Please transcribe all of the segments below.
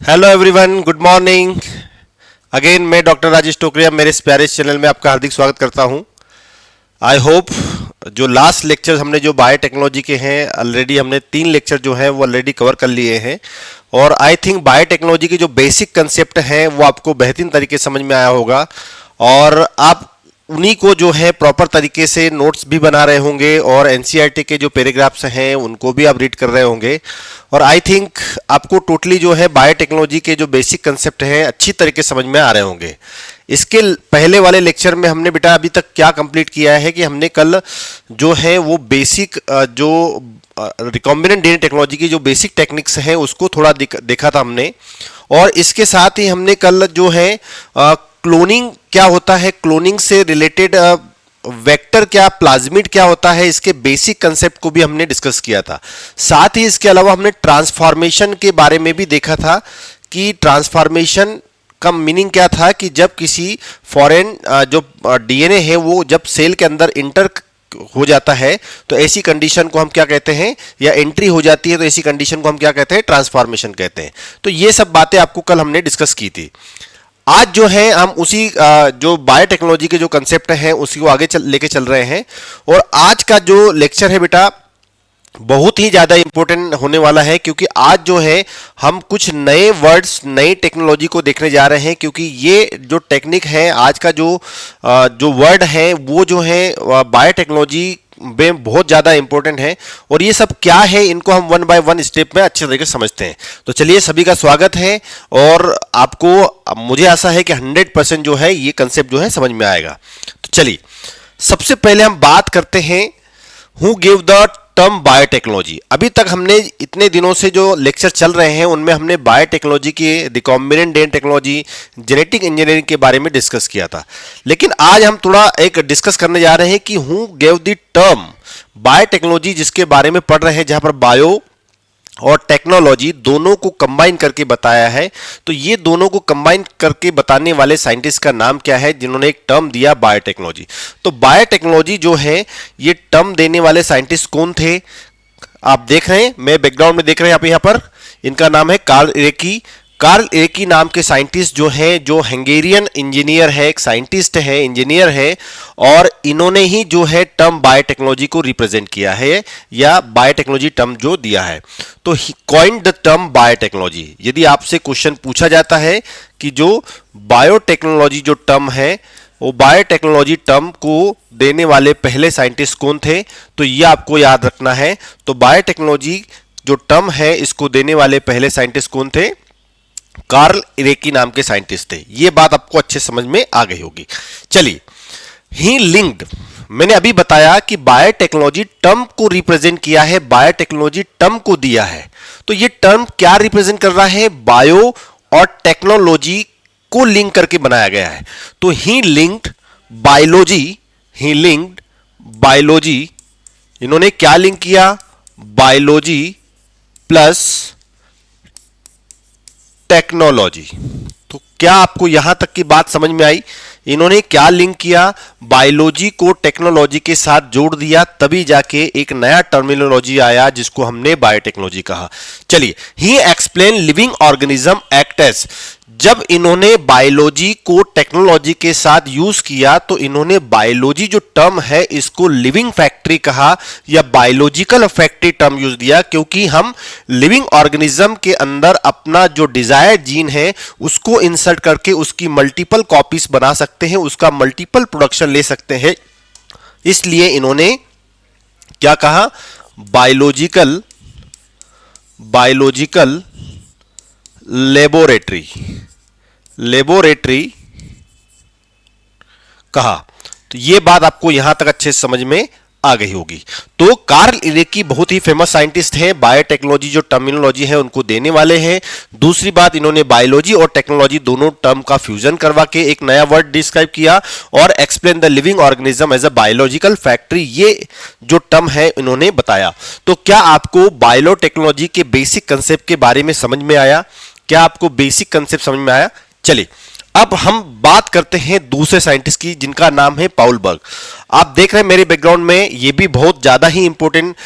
Hello everyone, good morning. Again मैं doctor Rajesh टोकरिया मेरे इस प्यारे चैनल में आपका हार्दिक स्वागत करता हूं। आई होप जो लास्ट लेक्चर हमने जो बायोटेक्नोलॉजी के हैं ऑलरेडी हमने 3 लेक्चर जो हैं वो ऑलरेडी कवर कर लिए हैं और आई थिंक बायोटेक्नोलॉजी के जो बेसिक कंसेप्ट हैं वो आपको बेहतरीन तरीके से समझ में आया होगा और आप उन्हीं को जो है प्रॉपर तरीके से नोट्स भी बना रहे होंगे और एनसीईआरटी के जो पैराग्राफ्स हैं उनको भी आप रीड कर रहे होंगे और आई थिंक आपको टोटली जो है बायोटेक्नोलॉजी के जो बेसिक कंसेप्ट हैं अच्छी तरीके से समझ में आ रहे होंगे। इसके पहले वाले लेक्चर में हमने बेटा अभी तक क्या कंप्लीट किया है कि हमने कल जो है वो बेसिक जो रिकॉम्बिनेंट डीएनए टेक्नोलॉजी की जो बेसिक टेक्निक्स हैं उसको थोड़ा देखा था हमने और इसके साथ ही हमने कल जो है क्लोनिंग क्या होता है, क्लोनिंग से रिलेटेड वेक्टर क्या, प्लाज्मिड क्या होता है, इसके बेसिक कंसेप्ट को भी हमने डिस्कस किया था। साथ ही इसके अलावा हमने ट्रांसफॉर्मेशन के बारे में भी देखा था कि ट्रांसफॉर्मेशन का मीनिंग क्या था कि जब किसी फॉरेन जो डीएनए है वो जब सेल के अंदर इंटर हो जाता है तो ऐसी कंडीशन को हम क्या कहते हैं, या एंट्री हो जाती है तो ऐसी कंडीशन को हम क्या कहते हैं, ट्रांसफॉर्मेशन कहते हैं। तो ये सब बातें आपको कल हमने डिस्कस की थी। आज जो है हम उसी जो बायोटेक्नोलॉजी के जो कंसेप्ट हैं उसी को आगे लेके चल रहे हैं और आज का जो लेक्चर है बेटा बहुत ही ज़्यादा इंपॉर्टेंट होने वाला है क्योंकि आज जो है हम कुछ नए वर्ड्स, नई टेक्नोलॉजी को देखने जा रहे हैं क्योंकि ये जो टेक्निक है आज का जो वर्ड है वो जो है बायोटेक्नोलॉजी में बहुत ज़्यादा इंपॉर्टेंट है और ये सब क्या है इनको हम वन बाय वन स्टेप में अच्छे तरीके से समझते हैं। तो चलिए सभी का स्वागत है और आपको मुझे आशा है कि 100% जो है ये कंसेप्ट जो है समझ में आएगा। तो चलिए सबसे पहले हम बात करते हैं who give the term biotechnology. अभी तक हमने इतने दिनों से जो लेक्चर चल रहे हैं उनमें हमने बायोटेक्नोलॉजी के recombinant DNA technology, genetic engineering के बारे में डिस्कस किया था, लेकिन आज हम थोड़ा एक डिस्कस करने जा रहे हैं कि who gave the term biotechnology, जिसके बारे में पढ़ रहे हैं जहां पर बायो और टेक्नोलॉजी दोनों को कंबाइन करके बताया है। तो ये दोनों को कंबाइन करके बताने वाले साइंटिस्ट का नाम क्या है जिन्होंने एक टर्म दिया बायोटेक्नोलॉजी। तो बायोटेक्नोलॉजी जो है ये टर्म देने वाले साइंटिस्ट कौन थे आप देख रहे हैं, मैं बैकग्राउंड में देख रहे हैं आप यहाँ पर, इनका नाम है कार्ल इरेकी। कार्ल इरेकी नाम के साइंटिस्ट जो है, जो हंगेरियन इंजीनियर है, एक साइंटिस्ट है, इंजीनियर है और इन्होंने ही जो है टर्म बायोटेक्नोलॉजी को रिप्रेजेंट किया है या बायोटेक्नोलॉजी टर्म जो दिया है। तो कॉइन्ड द टर्म बायोटेक्नोलॉजी। यदि आपसे क्वेश्चन पूछा जाता है कि जो बायोटेक्नोलॉजी जो टर्म है वो बायोटेक्नोलॉजी टर्म को देने वाले पहले साइंटिस्ट कौन थे, तो ये आपको याद रखना है। तो बायोटेक्नोलॉजी जो टर्म है इसको देने वाले पहले साइंटिस्ट कौन थे, कार्ल इरेकी नाम के साइंटिस्ट थे। ये बात आपको अच्छे समझ में आ गई होगी। चलिए, ही लिंक्ड, मैंने अभी बताया कि बायोटेक्नोलॉजी टर्म को रिप्रेजेंट किया है, बायोटेक्नोलॉजी टर्म को दिया है। तो ये टर्म क्या रिप्रेजेंट कर रहा है, बायो और टेक्नोलॉजी को लिंक करके बनाया गया है। तो ही लिंक्ड बायोलॉजी, ही लिंक्ड बायोलॉजी, इन्होंने क्या लिंक किया, बायोलॉजी प्लस टेक्नोलॉजी। तो क्या आपको यहां तक की बात समझ में आई? इन्होंने क्या लिंक किया, बायोलॉजी को टेक्नोलॉजी के साथ जोड़ दिया, तभी जाके एक नया टर्मिनोलॉजी आया जिसको हमने बायोटेक्नोलॉजी कहा। चलिए, he explain living organism act as. जब इन्होंने बायोलॉजी को टेक्नोलॉजी के साथ यूज किया तो इन्होंने बायोलॉजी जो टर्म है इसको लिविंग फैक्ट्री कहा या बायोलॉजिकल फैक्ट्री टर्म यूज दिया, क्योंकि हम लिविंग ऑर्गेनिज्म के अंदर अपना जो डिजायर्ड जीन है उसको इंसर्ट करके उसकी मल्टीपल कॉपीज बना सकते हैं, उसका मल्टीपल प्रोडक्शन ले सकते हैं। इसलिए इन्होंने क्या कहा, बायोलॉजिकल लेबोरेटरी कहा। तो ये बात आपको यहां तक अच्छे से समझ में आ गई होगी। तो कार्ल इरेकी बहुत ही फेमस साइंटिस्ट हैं, बायोटेक्नोलॉजी जो टर्मिनोलॉजी है उनको देने वाले हैं। दूसरी बात, इन्होंने बायोलॉजी और टेक्नोलॉजी दोनों टर्म का फ्यूजन करवा के एक नया वर्ड डिस्क्राइब किया और explain the living organism as a biological factory, ये जो टर्म है इन्होंने बताया। तो क्या आपको बायोटेक्नोलॉजी के बेसिक कंसेप्ट के बारे में समझ में आया? क्या आपको बेसिक कंसेप्ट समझ में आया? चलिए, अब हम बात करते हैं दूसरे साइंटिस्ट की जिनका नाम है पाउल बर्ग। आप देख रहे हैं मेरे बैकग्राउंड में, ये भी बहुत ज्यादा ही इंपॉर्टेंट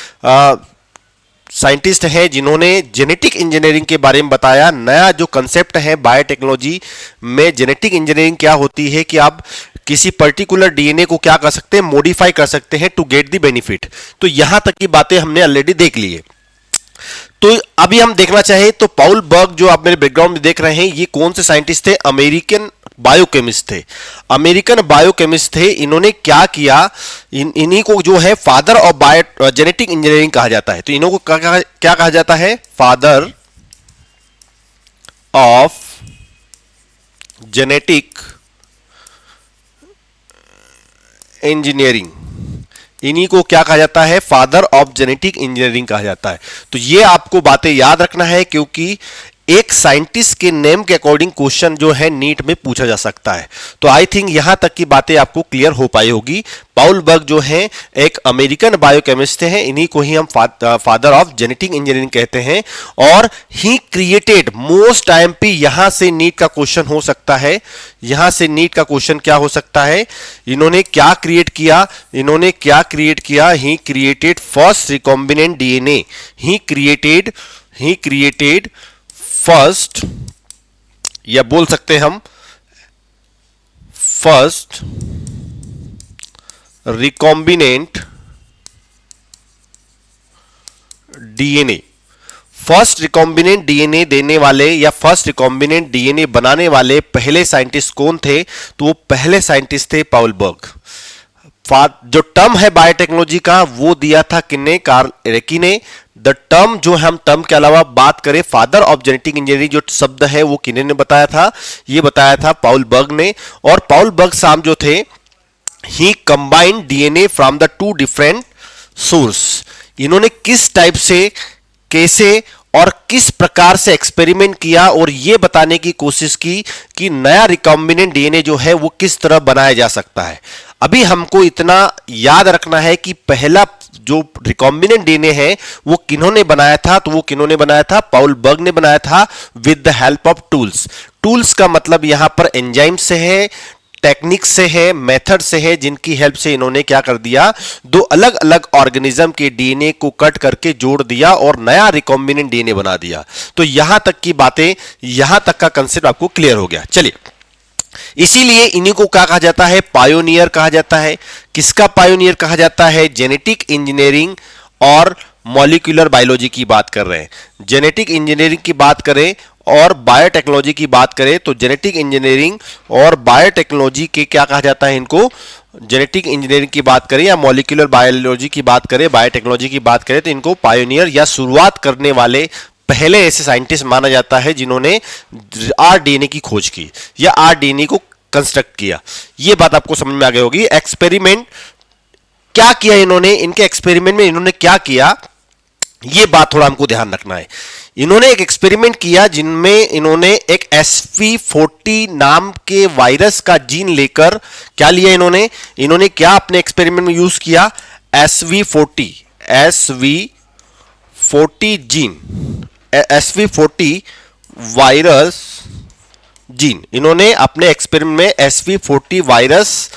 साइंटिस्ट हैं जिन्होंने जेनेटिक इंजीनियरिंग के बारे में बताया। नया जो कंसेप्ट है बायोटेक्नोलॉजी में, जेनेटिक इंजीनियरिंग क्या होती है कि आप किसी पर्टिकुलर डीएनए को क्या कर सकते हैं, मॉडिफाई कर सकते हैं टू गेट द बेनिफिट। तो यहां तक की बातें हमने ऑलरेडी देख ली है। तो अभी हम देखना चाहे तो पाउल बर्ग जो आप मेरे बैकग्राउंड में देख रहे हैं, ये कौन से साइंटिस्ट थे? अमेरिकन बायोकेमिस्ट थे। अमेरिकन बायोकेमिस्ट थे। इन्होंने क्या किया, इन्हीं को जो है father of bio genetic engineering कहा जाता है। तो इन्हों को क्या कहा जाता है? फादर ऑफ जेनेटिक इंजीनियरिंग, इन्हीं को क्या कहा जाता है? फादर ऑफ जेनेटिक इंजीनियरिंग कहा जाता है। तो ये आपको बातें याद रखना है, क्योंकि एक साइंटिस्ट के नेम के अकॉर्डिंग क्वेश्चन जो है नीट में पूछा जा सकता है। तो आई थिंक यहां तक की बातें आपको क्लियर हो पाई होगी। पाउल बर्ग जो है एक अमेरिकन बायोकेमिस्ट हैं, इन्हीं को ही हम फादर ऑफ जेनेटिक इंजीनियरिंग कहते हैं। और ही क्रिएटेड, मोस्ट टाइम पे यहां से नीट का क्वेश्चन हो सकता है। यहां से नीट का क्वेश्चन क्या हो सकता है? इन्होंने क्या क्रिएट किया? इन्होंने क्या क्रिएट किया? He created first recombinant DNA. He created first, या बोल सकते हैं हम first recombinant DNA. First recombinant DNA देने वाले या फर्स्ट रिकॉम्बिनेंट डीएनए बनाने वाले पहले साइंटिस्ट कौन थे? तो वो पहले साइंटिस्ट थे पाउल बर्ग। जो टर्म है बायोटेक्नोलॉजी का वो दिया था किन्ने? कार्ल एरेकी ने। द टर्म जो हम टर्म के अलावा बात करें, फादर ऑफ जेनेटिक इंजीनियरिंग जो शब्द है वो किन्ने ने बताया था? ये बताया था पाउल बर्ग ने। और पाउल बर्ग साहब जो थे, he combined DNA from the two different source. इन्होंने किस टाइप से, कैसे और किस प्रकार से एक्सपेरिमेंट किया और यह बताने की कोशिश की कि नया रिकॉम्बिनेंट डीएनए जो है वो किस तरह बनाया जा सकता है। अभी हमको इतना याद रखना है कि पहला जो रिकॉम्बिनेंट डीएनए है वो किन्होंने बनाया था? तो वो किन्होंने बनाया था? पाउल बर्ग ने बनाया था, with the help of tools. Tools का मतलब यहां पर एंजाइम से है, टेक्निक से है, मेथड से है, जिनकी हेल्प से इन्होंने क्या कर दिया? दो अलग अलग ऑर्गेनिज्म के डीएनए को कट करके जोड़ दिया और नया रिकॉम्बिनेंट डीएनए बना दिया। तो यहां तक की बातें, यहां तक का कंसेप्ट आपको क्लियर हो गया। चलिए, इसीलिए इन्हीं को क्या कहा जाता है? पायोनियर कहा जाता है। किसका पायोनियर कहा जाता है? जेनेटिक इंजीनियरिंग और मॉलिक्यूलर बायोलॉजी की बात कर रहे हैं। जेनेटिक इंजीनियरिंग की बात करें और बायोटेक्नोलॉजी की बात करें तो जेनेटिक इंजीनियरिंग और बायोटेक्नोलॉजी के क्या कहा जाता है? इनको जेनेटिक इंजीनियरिंग की बात करें या मॉलिक्यूलर बायोलॉजी की बात करें, बायोटेक्नोलॉजी की बात करें, तो इनको पायोनियर या शुरुआत करने वाले पहले ऐसे साइंटिस्ट माना जाता है जिन्होंने आरडीएनए की खोज की या आरडीएनए को कंस्ट्रक्ट किया। यह बात आपको समझ में आ गई होगी। एक्सपेरिमेंट क्या किया इन्होंने? इनके एक्सपेरिमेंट में इन्होंने क्या किया, यह बात थोड़ा हमको ध्यान रखना है। इन्होंने एक एक्सपेरिमेंट किया जिनमें इन्होंने एक SV40 नाम के वायरस का जीन लेकर क्या लिया इन्होंने क्या अपने एक्सपेरिमेंट में यूज किया? SV40 gene, SV40 virus gene. इन्होंने अपने एक्सपेरिमेंट में SV40 वायरस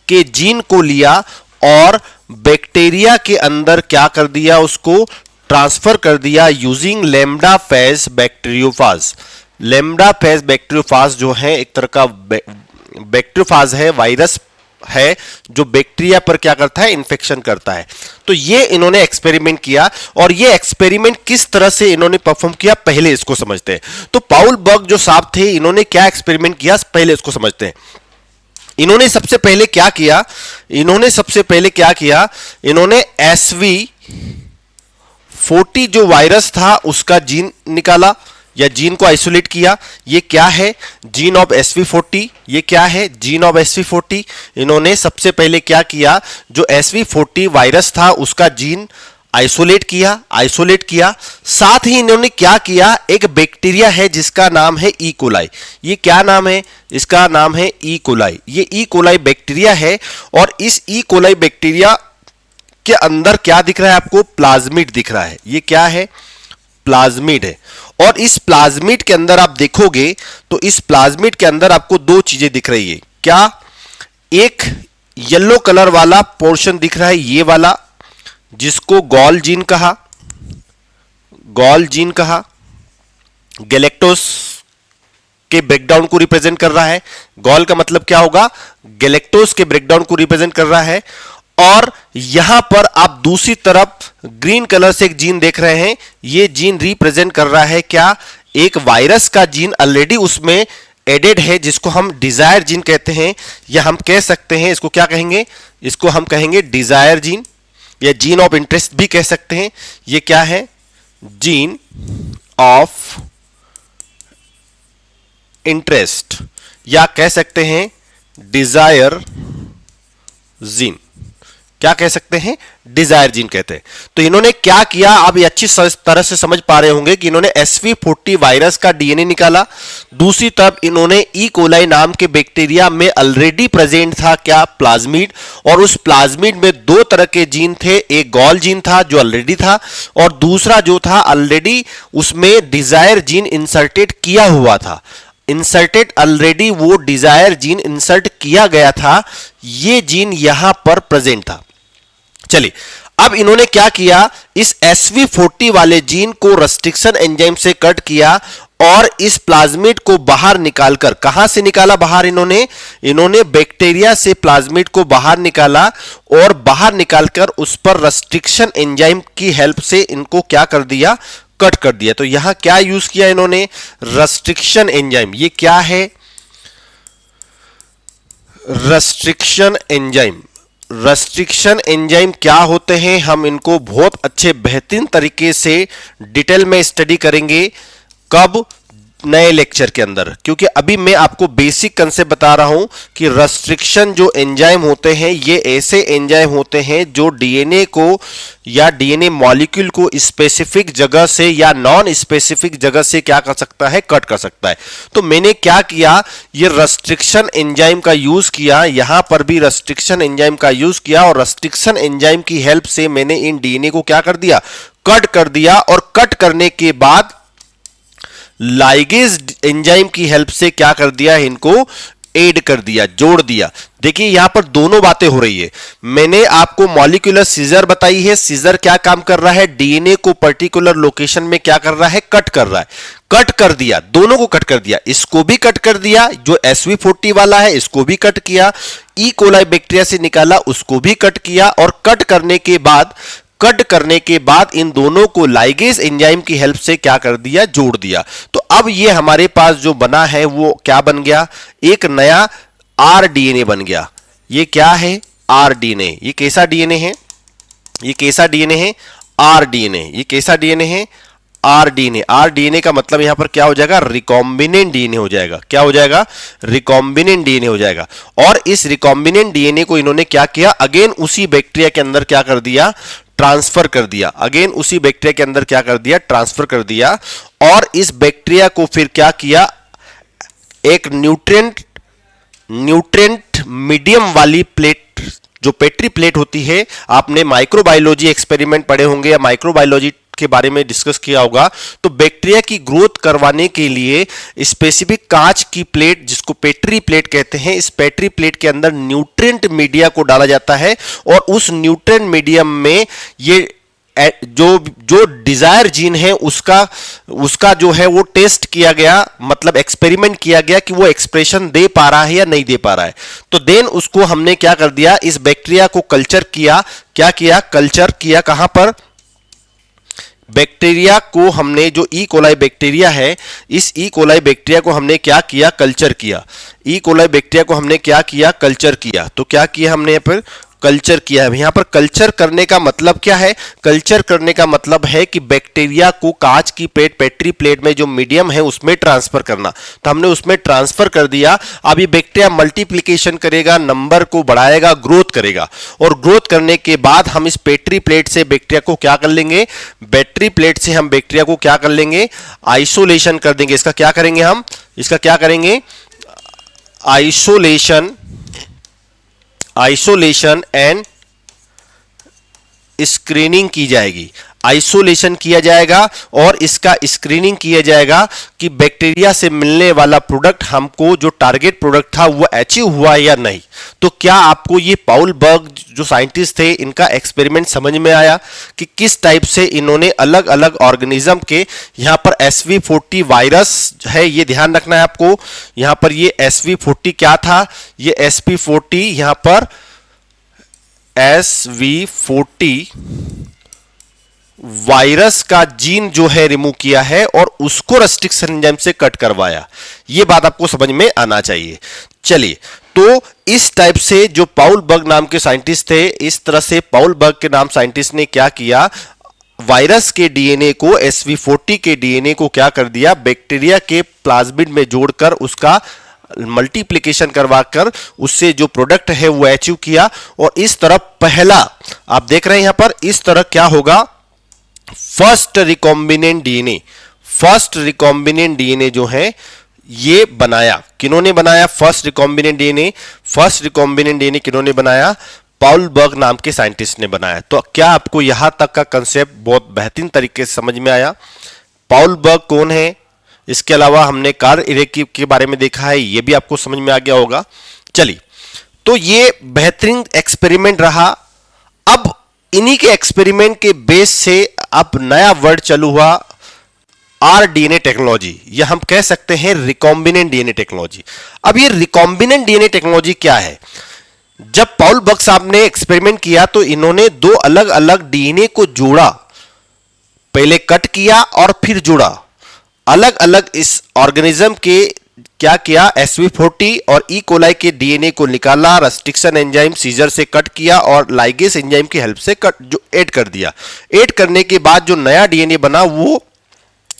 के जीन को लिया और बैक्टीरिया के अंदर क्या कर दिया? उसको ट्रांसफर कर दिया using lambda phase bacteriophage. Lambda phase bacteriophage जो है एक तरह का बैक्टीरियोफाज है, वायरस है जो बैक्टीरिया पर क्या करता है? इन्फेक्शन करता है। तो ये इन्होंने एक्सपेरिमेंट किया और ये एक्सपेरिमेंट किस तरह से इन्होंने परफॉर्म किया, पहले इसको समझते हैं। तो पाउल बर्ग जो साहब थे, इन्होंने क्या एक्सपेरिमेंट किया, पहले इसको समझते हैं। इन्होंने सबसे पहले क्या किया? इन्होंने SV40 जो वायरस था उसका जीन निकाला या जीन को आइसोलेट किया। ये क्या है? Gene of SV40। ये क्या है? Gene of SV40। इन्होंने सबसे पहले क्या किया? जो SV40 वायरस था उसका जीन आइसोलेट किया। साथ ही इन्होंने क्या किया? एक बैक्टीरिया है जिसका नाम है ई कोलाई। ये क्या नाम है? इसका नाम है ई कोलाई। ये ई कोलाई बैक्टीरिया है और इस ई कोलाई बैक्टीरिया के अंदर क्या दिख रहा है आपको? प्लाज्मिड दिख रहा है। ये क्या है? प्लाज्मिड है। और इस प्लाज्मिड के अंदर आप देखोगे तो इस प्लाज्मिड के अंदर आपको दो चीजें दिख रही है। क्या? एक येलो कलर वाला पोर्शन दिख रहा है, ये वाला, जिसको गॉल जीन कहा। गॉल जीन कहा, गैलेक्टोस के ब्रेकडाउन को रिप्रेजेंट कर रहा है। गॉल का मतलब क्या होगा, गैलेक्टोस के ब्रेकडाउन को रिप्रेजेंट कर रहा है। और यहां पर आप दूसरी तरफ ग्रीन कलर से एक जीन देख रहे हैं, यह जीन रिप्रेजेंट कर रहा है क्या, एक वायरस का जीन ऑलरेडी उसमें एडेड है, जिसको हम डिजायर जीन कहते हैं, या हम कह सकते हैं इसको क्या कहेंगे, इसको हम कहेंगे डिजायर जीन या जीन ऑफ इंटरेस्ट भी कह सकते हैं। ये क्या है, जीन ऑफ इंटरेस्ट, या कह सकते हैं डिजायर जीन, क्या कह सकते हैं, डिजायर जीन कहते हैं। तो इन्होंने क्या किया, आप ये अच्छी तरह से समझ पा रहे होंगे कि इन्होंने SV40 वायरस का डीएनए निकाला, दूसरी तरफ इन्होंने ई कोलाई नाम के बैक्टीरिया में ऑलरेडी प्रेजेंट था क्या, प्लाज्मिड, और उस प्लाज्मिड में दो तरह के जीन थे, एक गॉल जीन था जो ऑलरेडी था, और दूसरा जो था ऑलरेडी उसमें डिजायर जीन इंसर्टेड किया हुआ था, इंसर्टेड ऑलरेडी वो डिजायर जीन इंसर्ट किया गया था, ये जीन यहां पर प्रेजेंट था। चलिए अब इन्होंने क्या किया, इस SV40 वाले जीन को रेस्ट्रिक्शन एंजाइम से कट किया और इस प्लाज्मिड को बाहर निकालकर, कहां से निकाला बाहर, इन्होंने बैक्टीरिया से प्लाज्मिड को बाहर निकाला और बाहर निकालकर उस पर रेस्ट्रिक्शन एंजाइम की हेल्प से इनको क्या कर दिया, कट कर दिया। तो यहां क्या यूज किया इन्होंने, रेस्ट्रिक्शन एंजाइम। ये क्या है, रेस्ट्रिक्शन एंजाइम। रेस्ट्रिक्शन एंजाइम क्या होते हैं, हम इनको बहुत अच्छे बेहतरीन तरीके से डिटेल में स्टडी करेंगे, कब, नए लेक्चर के अंदर, क्योंकि अभी मैं आपको बेसिक कंसेप्ट बता रहा हूं कि रेस्ट्रिक्शन जो एंजाइम होते हैं ये ऐसे एंजाइम होते हैं जो डीएनए को या डीएनए मॉलिक्यूल को स्पेसिफिक जगह से या नॉन स्पेसिफिक जगह से क्या कर सकता है, कट कर सकता है। तो मैंने क्या किया, ये रेस्ट्रिक्शन एंजाइम का यूज किया, यहां पर भी रेस्ट्रिक्शन एंजाइम का यूज किया और रेस्ट्रिक्शन एंजाइम की हेल्प से मैंने इन डीएनए को क्या कर दिया, कट कर दिया, और कट करने के बाद लाइगेज एंजाइम की हेल्प से क्या कर दिया, इनको ऐड कर दिया, जोड़ दिया। देखिए यहां पर दोनों बातें हो रही है। मैंने आपको मॉलिक्यूलर सीजर बताई है, सीजर क्या काम कर रहा है, डीएनए को पर्टिकुलर लोकेशन में क्या कर रहा है, कट कर रहा है, कट कर दिया, दोनों को कट कर दिया, इसको भी कट कर दिया, जो SV40 वाला है इसको भी कट किया, ई कोलाई बैक्टीरिया से निकाला उसको भी कट किया, और कट करने के बाद इन दोनों को लाइगेज एंजाइम की हेल्प से क्या कर दिया, जोड़ दिया। तो अब ये हमारे पास जो बना है वो क्या बन गया, एक नया आरडीएनए बन गया। ये क्या है, आरडीएनए। ये कैसा डीएनए है, ये कैसा डीएनए है, आरडीएनए। ये कैसा डीएनए है, आरडीएनए। आरडीएनए का मतलब यहां पर क्या हो जाएगा, रिकॉम्बिनेंट डीएनए हो जाएगा। क्या हो जाएगा, रिकॉम्बिनेंट डीएनए हो जाएगा। और इस रिकॉम्बिनेंट डीएनए को इन्होंने क्या किया, अगेन उसी बैक्टीरिया के अंदर क्या कर दिया, ट्रांसफर कर दिया, अगेन उसी बैक्टीरिया के अंदर क्या कर दिया, ट्रांसफर कर दिया। और इस बैक्टीरिया को फिर क्या किया, एक न्यूट्रिएंट मीडियम वाली प्लेट, जो पेट्री प्लेट होती है, आपने माइक्रोबायोलॉजी एक्सपेरिमेंट पढ़े होंगे या माइक्रोबायोलॉजी के बारे में डिस्कस किया होगा। तो बैक्टीरिया की ग्रोथ करवाने के लिए स्पेसिफिक कांच की प्लेट, जिसको पेट्री प्लेट कहते हैं, इस पेट्री प्लेट के अंदर न्यूट्रिएंट मीडिया को डाला जाता है और उस न्यूट्रिएंट मीडियम में ये जो डिजायर जीन है उसका जो है वो टेस्ट किया गया, मतलब एक्सपेरिमेंट किया गया कि वो एक्सप्रेशन दे पा रहा है या नहीं दे पा रहा है। तो देन उसको हमने क्या कर दिया, इस बैक्टीरिया को कल्चर किया। क्या किया, कल्चर किया, कहां पर, बैक्टीरिया को हमने, जो ई कोलाई बैक्टीरिया है, इस ई कोलाई बैक्टीरिया को हमने क्या किया, कल्चर किया। ई कोलाई बैक्टीरिया को हमने क्या किया, कल्चर किया। तो क्या किया हमने यहाँ पर, कल्चर किया है। यहां पर कल्चर करने का मतलब क्या है, कल्चर करने का मतलब है कि बैक्टीरिया को कांच की प्लेट, पेट्री प्लेट में जो मीडियम है उसमें ट्रांसफर करना। तो हमने उसमें ट्रांसफर कर दिया। अब ये बैक्टीरिया मल्टीप्लिकेशन करेगा, नंबर को बढ़ाएगा, ग्रोथ करेगा, और ग्रोथ करने के बाद हम इस पेट्री प्लेट से बैक्टीरिया को क्या कर लेंगे, बैक्टीरी प्लेट से हम बैक्टीरिया को क्या कर लेंगे, आइसोलेशन कर देंगे। इसका क्या करेंगे हम, इसका क्या करेंगे, आइसोलेशन एंड स्क्रीनिंग की जाएगी। आइसोलेशन किया जाएगा और इसका स्क्रीनिंग किया जाएगा कि बैक्टीरिया से मिलने वाला प्रोडक्ट हमको जो टारगेट प्रोडक्ट था वो अचीव हुआ या नहीं। तो क्या आपको ये पाउल बर्ग जो साइंटिस्ट थे इनका एक्सपेरिमेंट समझ में आया कि किस टाइप से इन्होंने अलग अलग ऑर्गेनिज्म के, यहां पर SV40 वायरस है, ये ध्यान रखना है आपको। यहां पर ये SV40 क्या था, ये SP40, यहां पर SV40 वायरस का जीन जो है रिमूव किया है और उसको रेस्ट्रिक्शन एंजाइम से कट करवाया। यह बात आपको समझ में आना चाहिए। चलिए, तो इस टाइप से जो पाउल बर्ग नाम के साइंटिस्ट थे, इस तरह से पाउल बर्ग के नाम साइंटिस्ट ने क्या किया, वायरस के डीएनए को, SV40 के डीएनए को क्या कर दिया, बैक्टीरिया के प्लाज्मिड में जोड़कर उसका मल्टीप्लिकेशन करवाकर उससे जो प्रोडक्ट है वो अचीव किया। और इस तरह पहला आप देख रहे हैं यहां पर, इस तरह क्या होगा, फर्स्ट रिकॉम्बिनेंट डीएनए जो है ये बनाया। किन्होंने बनाया फर्स्ट रिकॉम्बिनेंट डीएनए किन्होंने बनाया, पाउल बर्ग नाम के साइंटिस्ट ने बनाया। तो क्या आपको यहां तक का कंसेप्ट बहुत बेहतरीन तरीके से समझ में आया? पाउल बर्ग कौन है, इसके अलावा हमने कार्ल इरेकी के बारे में देखा है, ये भी आपको समझ में आ गया होगा। चलिए, तो ये बेहतरीन एक्सपेरिमेंट रहा। अब इन्हीं के एक्सपेरिमेंट के बेस से अब नया वर्ड चालू हुआ, आरडीएनए टेक्नोलॉजी, या हम कह सकते हैं रिकॉम्बिनेंट डीएनए टेक्नोलॉजी। अब ये रिकॉम्बिनेंट डीएनए टेक्नोलॉजी क्या है? जब पाउल बर्ग साहब ने एक्सपेरिमेंट किया तो इन्होंने दो अलग अलग डीएनए को जोड़ा, पहले कट किया और फिर जोड़ा, अलग अलग इस ऑर्गेनिज्म के क्या किया, SV40 और ई कोलाई के डीएनए को निकाला, रेस्ट्रिक्शन एंजाइम सीजर से कट किया और लाइगेस एंजाइम की हेल्प से कट जो ऐड कर दिया। ऐड करने के बाद जो नया डीएनए बना वो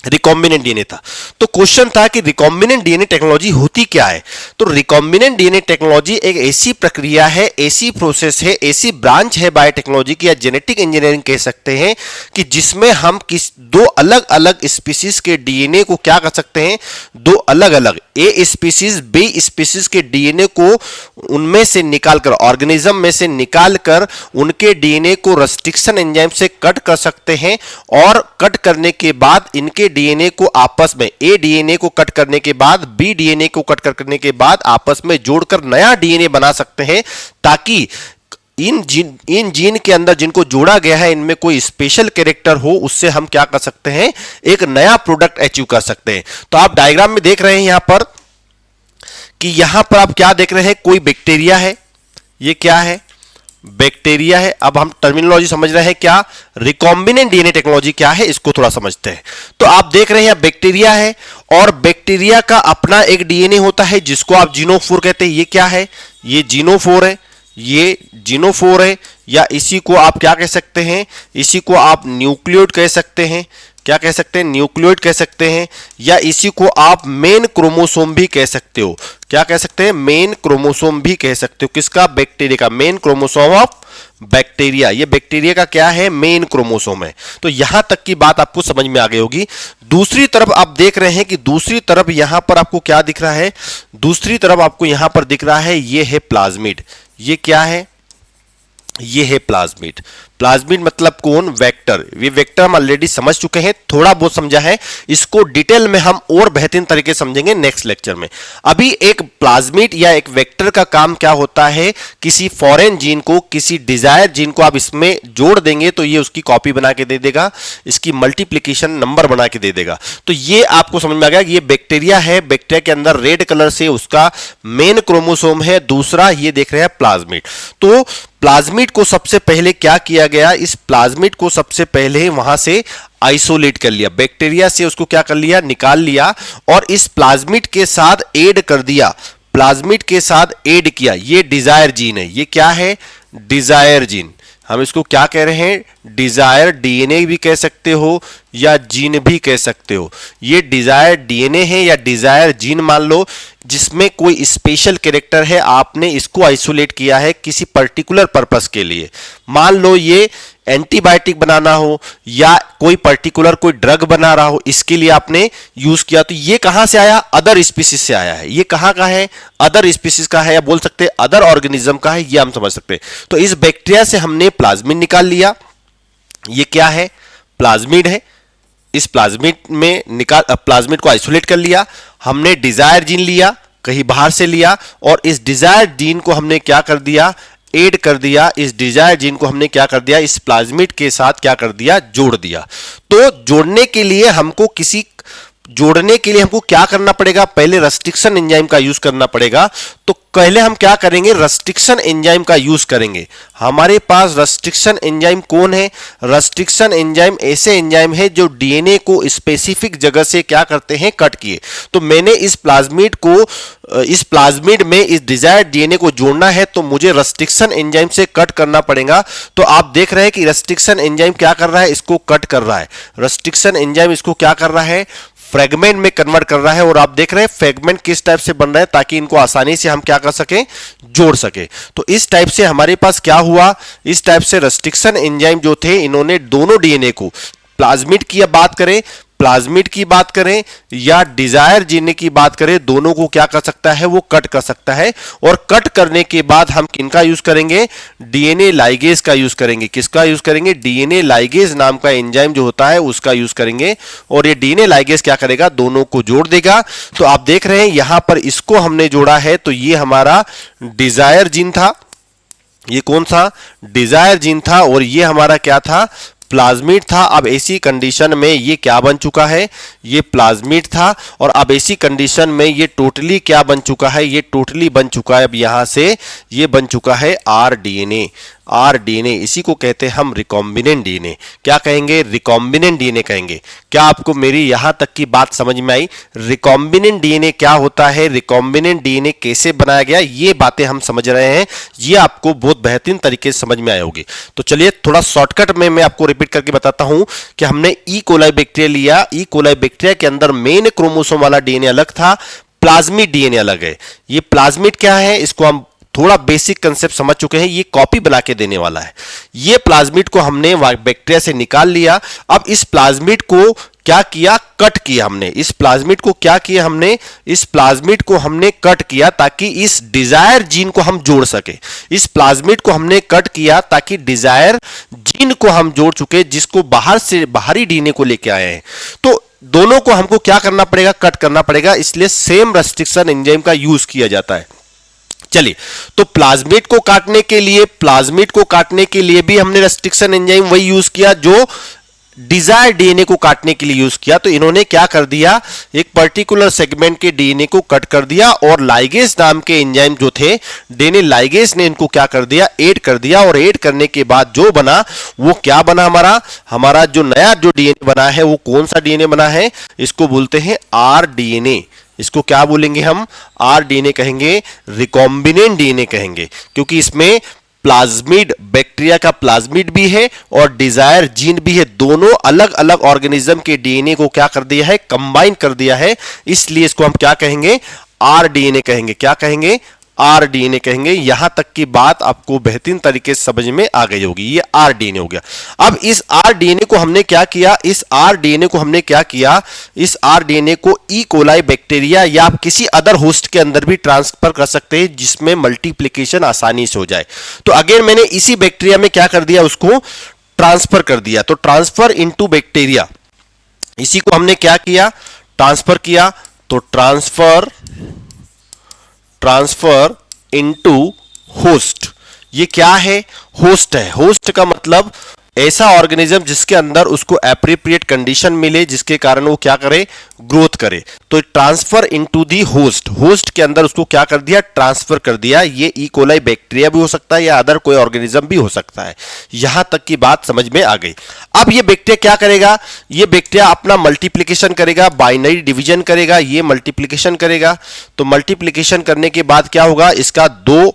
रिकॉम्बिनेंट डीएनए था। तो क्वेश्चन था कि रिकॉम्बिनेंट डीएनए टेक्नोलॉजी होती क्या है? तो रिकॉम्बिनेंट डीएनए टेक्नोलॉजी एक ऐसी प्रक्रिया है, ऐसी प्रोसेस है, ऐसी ब्रांच है बायोटेक्नोलॉजी की या जेनेटिक इंजीनियरिंग कह सकते हैं कि जिसमें हम दो अलग अलग स्पीसीज के डीएनए को क्या कर सकते हैं, दो अलग अलग ए स्पीसीज बी स्पीसीज के डीएनए को उनमें से निकालकर, ऑर्गेनिज्म में से निकालकर उनके डीएनए को रेस्ट्रिक्शन एंजाइम से कट कर सकते हैं और कट करने के बाद इनके डीएनए को आपस में, ए डीएनए को कट करने के बाद बी डीएनए को कट करने के बाद आपस में जोड़कर नया डीएनए बना सकते हैं, ताकि इन जीन के अंदर जिनको जोड़ा गया है इनमें कोई स्पेशल कैरेक्टर हो, उससे हम क्या कर सकते हैं, एक नया प्रोडक्ट अचीव कर सकते हैं। तो आप डायग्राम में देख रहे हैं यहां पर कि यहां पर आप क्या देख रहे हैं, कोई बैक्टीरिया है, ये क्या है, बैक्टीरिया है। अब हम टर्मिनोलॉजी समझ रहे हैं, क्या रिकॉम्बिनेंट डीएनए टेक्नोलॉजी क्या है, इसको थोड़ा समझते हैं। तो आप देख रहे हैं बैक्टीरिया है और बैक्टीरिया का अपना एक डीएनए होता है जिसको आप जीनोफोर कहते हैं। ये क्या है, ये जीनोफोर है, ये जीनोफोर है, या इसी को आप क्या कह सकते हैं, इसी को आप न्यूक्लियोइड कह सकते हैं। क्या कह सकते हैं, न्यूक्लियोइड कह सकते हैं, या इसी को आप मेन क्रोमोसोम भी कह सकते हो। क्या कह सकते हैं, मेन क्रोमोसोम भी कह सकते हो। किसका, बैक्टीरिया का, मेन क्रोमोसोम ऑफ बैक्टीरिया। ये बैक्टीरिया का क्या है, मेन क्रोमोसोम है। तो यहां तक की बात आपको समझ में आ गई होगी। दूसरी तरफ आप देख रहे हैं कि दूसरी तरफ यहां पर आपको क्या दिख रहा है, दूसरी तरफ आपको यहां पर दिख रहा है, ये है प्लाज्मिड। ये क्या है, ये है प्लाज्मिड। प्लाज्मिड मतलब कौन, वेक्टर। ये वेक्टर हम ऑलरेडी समझ चुके हैं, थोड़ा बहुत समझा है, इसको डिटेल में हम और बेहतरीन तरीके से समझेंगे नेक्स्ट लेक्चर में। अभी एक प्लाज्मिड या एक वेक्टर का काम क्या होता है, किसी फॉरेन जीन को, किसी डिजायर जीन को आप इसमें जोड़ देंगे तो ये उसकी कॉपी बना के दे देगा, इसकी मल्टीप्लीकेशन नंबर बना के दे देगा। तो ये आपको समझ में आ गया, ये बैक्टीरिया है, बैक्टीरिया के अंदर रेड कलर से उसका मेन क्रोमोसोम है, दूसरा ये देख रहे हैं प्लाज्मिड। तो प्लाज्मिड को सबसे पहले क्या किया गया, इस प्लाज्मिड को सबसे पहले वहां से आइसोलेट कर लिया, बैक्टीरिया से उसको क्या कर लिया, निकाल लिया, और इस प्लाज्मिड के साथ ऐड कर दिया, प्लाज्मिड के साथ ऐड किया। ये डिजायर जीन है, ये क्या है, डिजायर जीन। हम इसको क्या कह रहे हैं, डिजायर डीएनए भी कह सकते हो या जीन भी कह सकते हो। ये डिजायर डीएनए है या डिजायर जीन मान लो, जिसमें कोई स्पेशल कैरेक्टर है, आपने इसको आइसोलेट किया है किसी पर्टिकुलर पर्पस के लिए। मान लो ये एंटीबायोटिक बनाना हो या कोई पर्टिकुलर कोई ड्रग बना रहा हो, इसके लिए आपने यूज किया। तो ये कहां से आया, अदर स्पीसीज से आया है। ये कहां का है, अदर स्पीसीज का है, या बोल सकते हैं अदर ऑर्गेनिज्म का है, ये हम समझ सकते हैं। तो इस बैक्टीरिया से हमने प्लाज्मिड निकाल लिया। ये क्या है, प्लाज्मिड है, इस प्लाज्मिड में प्लाज्मिड को आइसोलेट कर लिया, हमने डिजायर जीन लिया, कहीं बाहर से लिया, और इस डिजायर जीन को हमने क्या कर दिया, ऐड कर दिया। इस डिजायर जीन को हमने क्या कर दिया, इस प्लाज्मिड के साथ क्या कर दिया, जोड़ दिया। तो जोड़ने के लिए हमको क्या करना पड़ेगा, पहले रेस्ट्रिक्शन एंजाइम का यूज करना पड़ेगा। तो पहले हम क्या करेंगे, रेस्ट्रिक्शन एंजाइम का यूज करेंगे। हमारे पास रेस्ट्रिक्शन एंजाइम कौन है, रेस्ट्रिक्शन एंजाइम ऐसे एंजाइम है जो डीएनए को स्पेसिफिक जगह से क्या करते हैं, कट किए। तो मैंने इस प्लाज्मिड में इस डिजायर्ड डीएनए को जोड़ना है, तो मुझे रेस्ट्रिक्शन एंजाइम से कट करना पड़ेगा। तो आप देख रहे हैं कि रेस्ट्रिक्शन एंजाइम क्या कर रहा है, इसको कट कर रहा है। रेस्ट्रिक्शन एंजाइम इसको क्या कर रहा है, फ्रेगमेंट में कन्वर्ट कर रहा है। और आप देख रहे हैं फ्रेगमेंट किस टाइप से बन रहा है, ताकि इनको आसानी से हम क्या कर सके, जोड़ सके। तो इस टाइप से हमारे पास क्या हुआ, इस टाइप से रेस्ट्रिक्शन एंजाइम जो थे, इन्होंने दोनों डीएनए को, प्लाज्मिड की बात करें या डिजायर जीन की बात करें, दोनों को क्या कर सकता है, वो कट कर सकता है। और कट करने के बाद हम किनका यूज करेंगे, डीएनए लाइगेज का यूज करेंगे। किसका यूज करेंगे, डीएनए लाइगेज नाम का एंजाइम जो होता है उसका यूज करेंगे। और ये डीएनए लाइगेज क्या करेगा, दोनों को जोड़ देगा। तो आप देख रहे हैं यहां पर इसको हमने जोड़ा है, तो ये हमारा डिजायर जीन था, ये कौन सा, डिजायर जीन था, और ये हमारा क्या था, प्लाज्मिड था। अब ऐसी कंडीशन में ये क्या बन चुका है, ये प्लाज्मिड था, और अब ऐसी कंडीशन में ये टोटली क्या बन चुका है, ये टोटली बन चुका है, अब यहां से ये बन चुका है आरडीएनए। इसी को कहते हैं हम रिकॉम्बिनेंट डीएनए। क्या कहेंगे, रिकॉम्बिनेंट डीएनए कहेंगे। क्या आपको मेरी यहां तक की बात समझ में आई, रिकॉम्बिनेंट डीएनए क्या होता है, रिकॉम्बिनेंट डीएनए कैसे बनाया गया, ये बातें हम समझ रहे हैं, ये आपको बहुत बेहतरीन तरीके से समझ में आए होगी। तो चलिए थोड़ा शॉर्टकट में मैं आपको रिपीट करके बताता हूं कि हमने ई कोलाई बैक्टीरिया लिया, ई कोलाई बैक्टीरिया के अंदर मेन क्रोमोसोम वाला डीएनए अलग था, प्लाज्मिड डीएनए अलग है। ये प्लाज्मिड क्या है, इसको हम थोड़ा बेसिक कंसेप्ट समझ चुके हैं, ये कॉपी बना के देने वाला है। ये प्लाज्मिड को हमने बैक्टीरिया से निकाल लिया। अब इस प्लाज्मिड को क्या किया, कट किया हमने। इस प्लाज्मिड को क्या किया हमने, इस प्लाज्मिड को हमने कट किया ताकि इस डिजायर जीन को हम जोड़ सके। इस प्लाज्मिड को हमने कट किया ताकि डिजायर जीन को हम जोड़ चुके, जिसको बाहर से बाहरी डीएनए को लेके आए हैं। तो दोनों को हमको क्या करना पड़ेगा, कट करना पड़ेगा, इसलिए सेम रेस्ट्रिक्शन एंजाइम का यूज किया जाता है। चलिए, तो प्लाज्मिड को काटने के लिए भी हमने रेस्ट्रिक्शन एंजाइम वही यूज किया जो डिजायर डीएनए को काटने के लिए यूज किया। तो इन्होंने क्या कर दिया, एक पर्टिकुलर सेगमेंट के डीएनए को कट कर दिया, और लाइगेज नाम के एंजाइम जो थे, डीएनए लाइगेज ने इनको क्या कर दिया, ऐड कर दिया। और ऐड करने के बाद जो बना वो क्या बना, हमारा जो नया जो डीएनए बना है वो कौन सा डीएनए बना है, इसको बोलते हैं आरडीएनए। इसको क्या बोलेंगे हम, आरडीएनए कहेंगे, रिकॉम्बिनेंट डीएनए कहेंगे, क्योंकि इसमें प्लाज्मिड, बैक्टीरिया का प्लाज्मिड भी है और डिजायर जीन भी है। दोनों अलग अलग ऑर्गेनिज्म के डीएनए को क्या कर दिया है, कंबाइन कर दिया है। इसलिए इसको हम क्या कहेंगे, आरडीएनए कहेंगे। क्या कहेंगे, आरडीएनए कहेंगे। यहां तक की बात आपको बेहतरीन तरीके से समझ में आ गई होगी। ये आरडीएनए हो गया। अब इस आरडीएनए को हमने क्या किया, इस आरडीएनए को ई कोलाई बैक्टीरिया या आप किसी अदर होस्ट के अंदर भी ट्रांसफर कर सकते हैं, जिसमें मल्टीप्लिकेशन आसानी से हो जाए। तो अगेन मैंने इसी बैक्टीरिया में क्या कर दिया, उसको ट्रांसफर कर दिया। तो ट्रांसफर इनटू बैक्टीरिया, इसी को हमने क्या किया, ट्रांसफर किया। तो ट्रांसफर इनटू होस्ट, ये क्या है, होस्ट है। होस्ट का मतलब ऐसा ऑर्गेनिज्म जिसके अंदर उसको एप्रोप्रिएट कंडीशन मिले, जिसके कारण वो क्या करे, ग्रोथ करे। तो transfer into the host, host के अंदर उसको क्या कर दिया, ट्रांसफर कर दिया। ये ई कोलाई बैक्टीरिया भी हो सकता है या अदर कोई ऑर्गेनिज्म भी हो सकता है। यहां तक की बात समझ में आ गई। अब ये बैक्टीरिया क्या करेगा, ये बैक्टीरिया अपना मल्टीप्लिकेशन करेगा, बाइनरी डिवीजन करेगा, ये मल्टीप्लिकेशन करेगा। तो मल्टीप्लिकेशन करने के बाद क्या होगा, इसका दो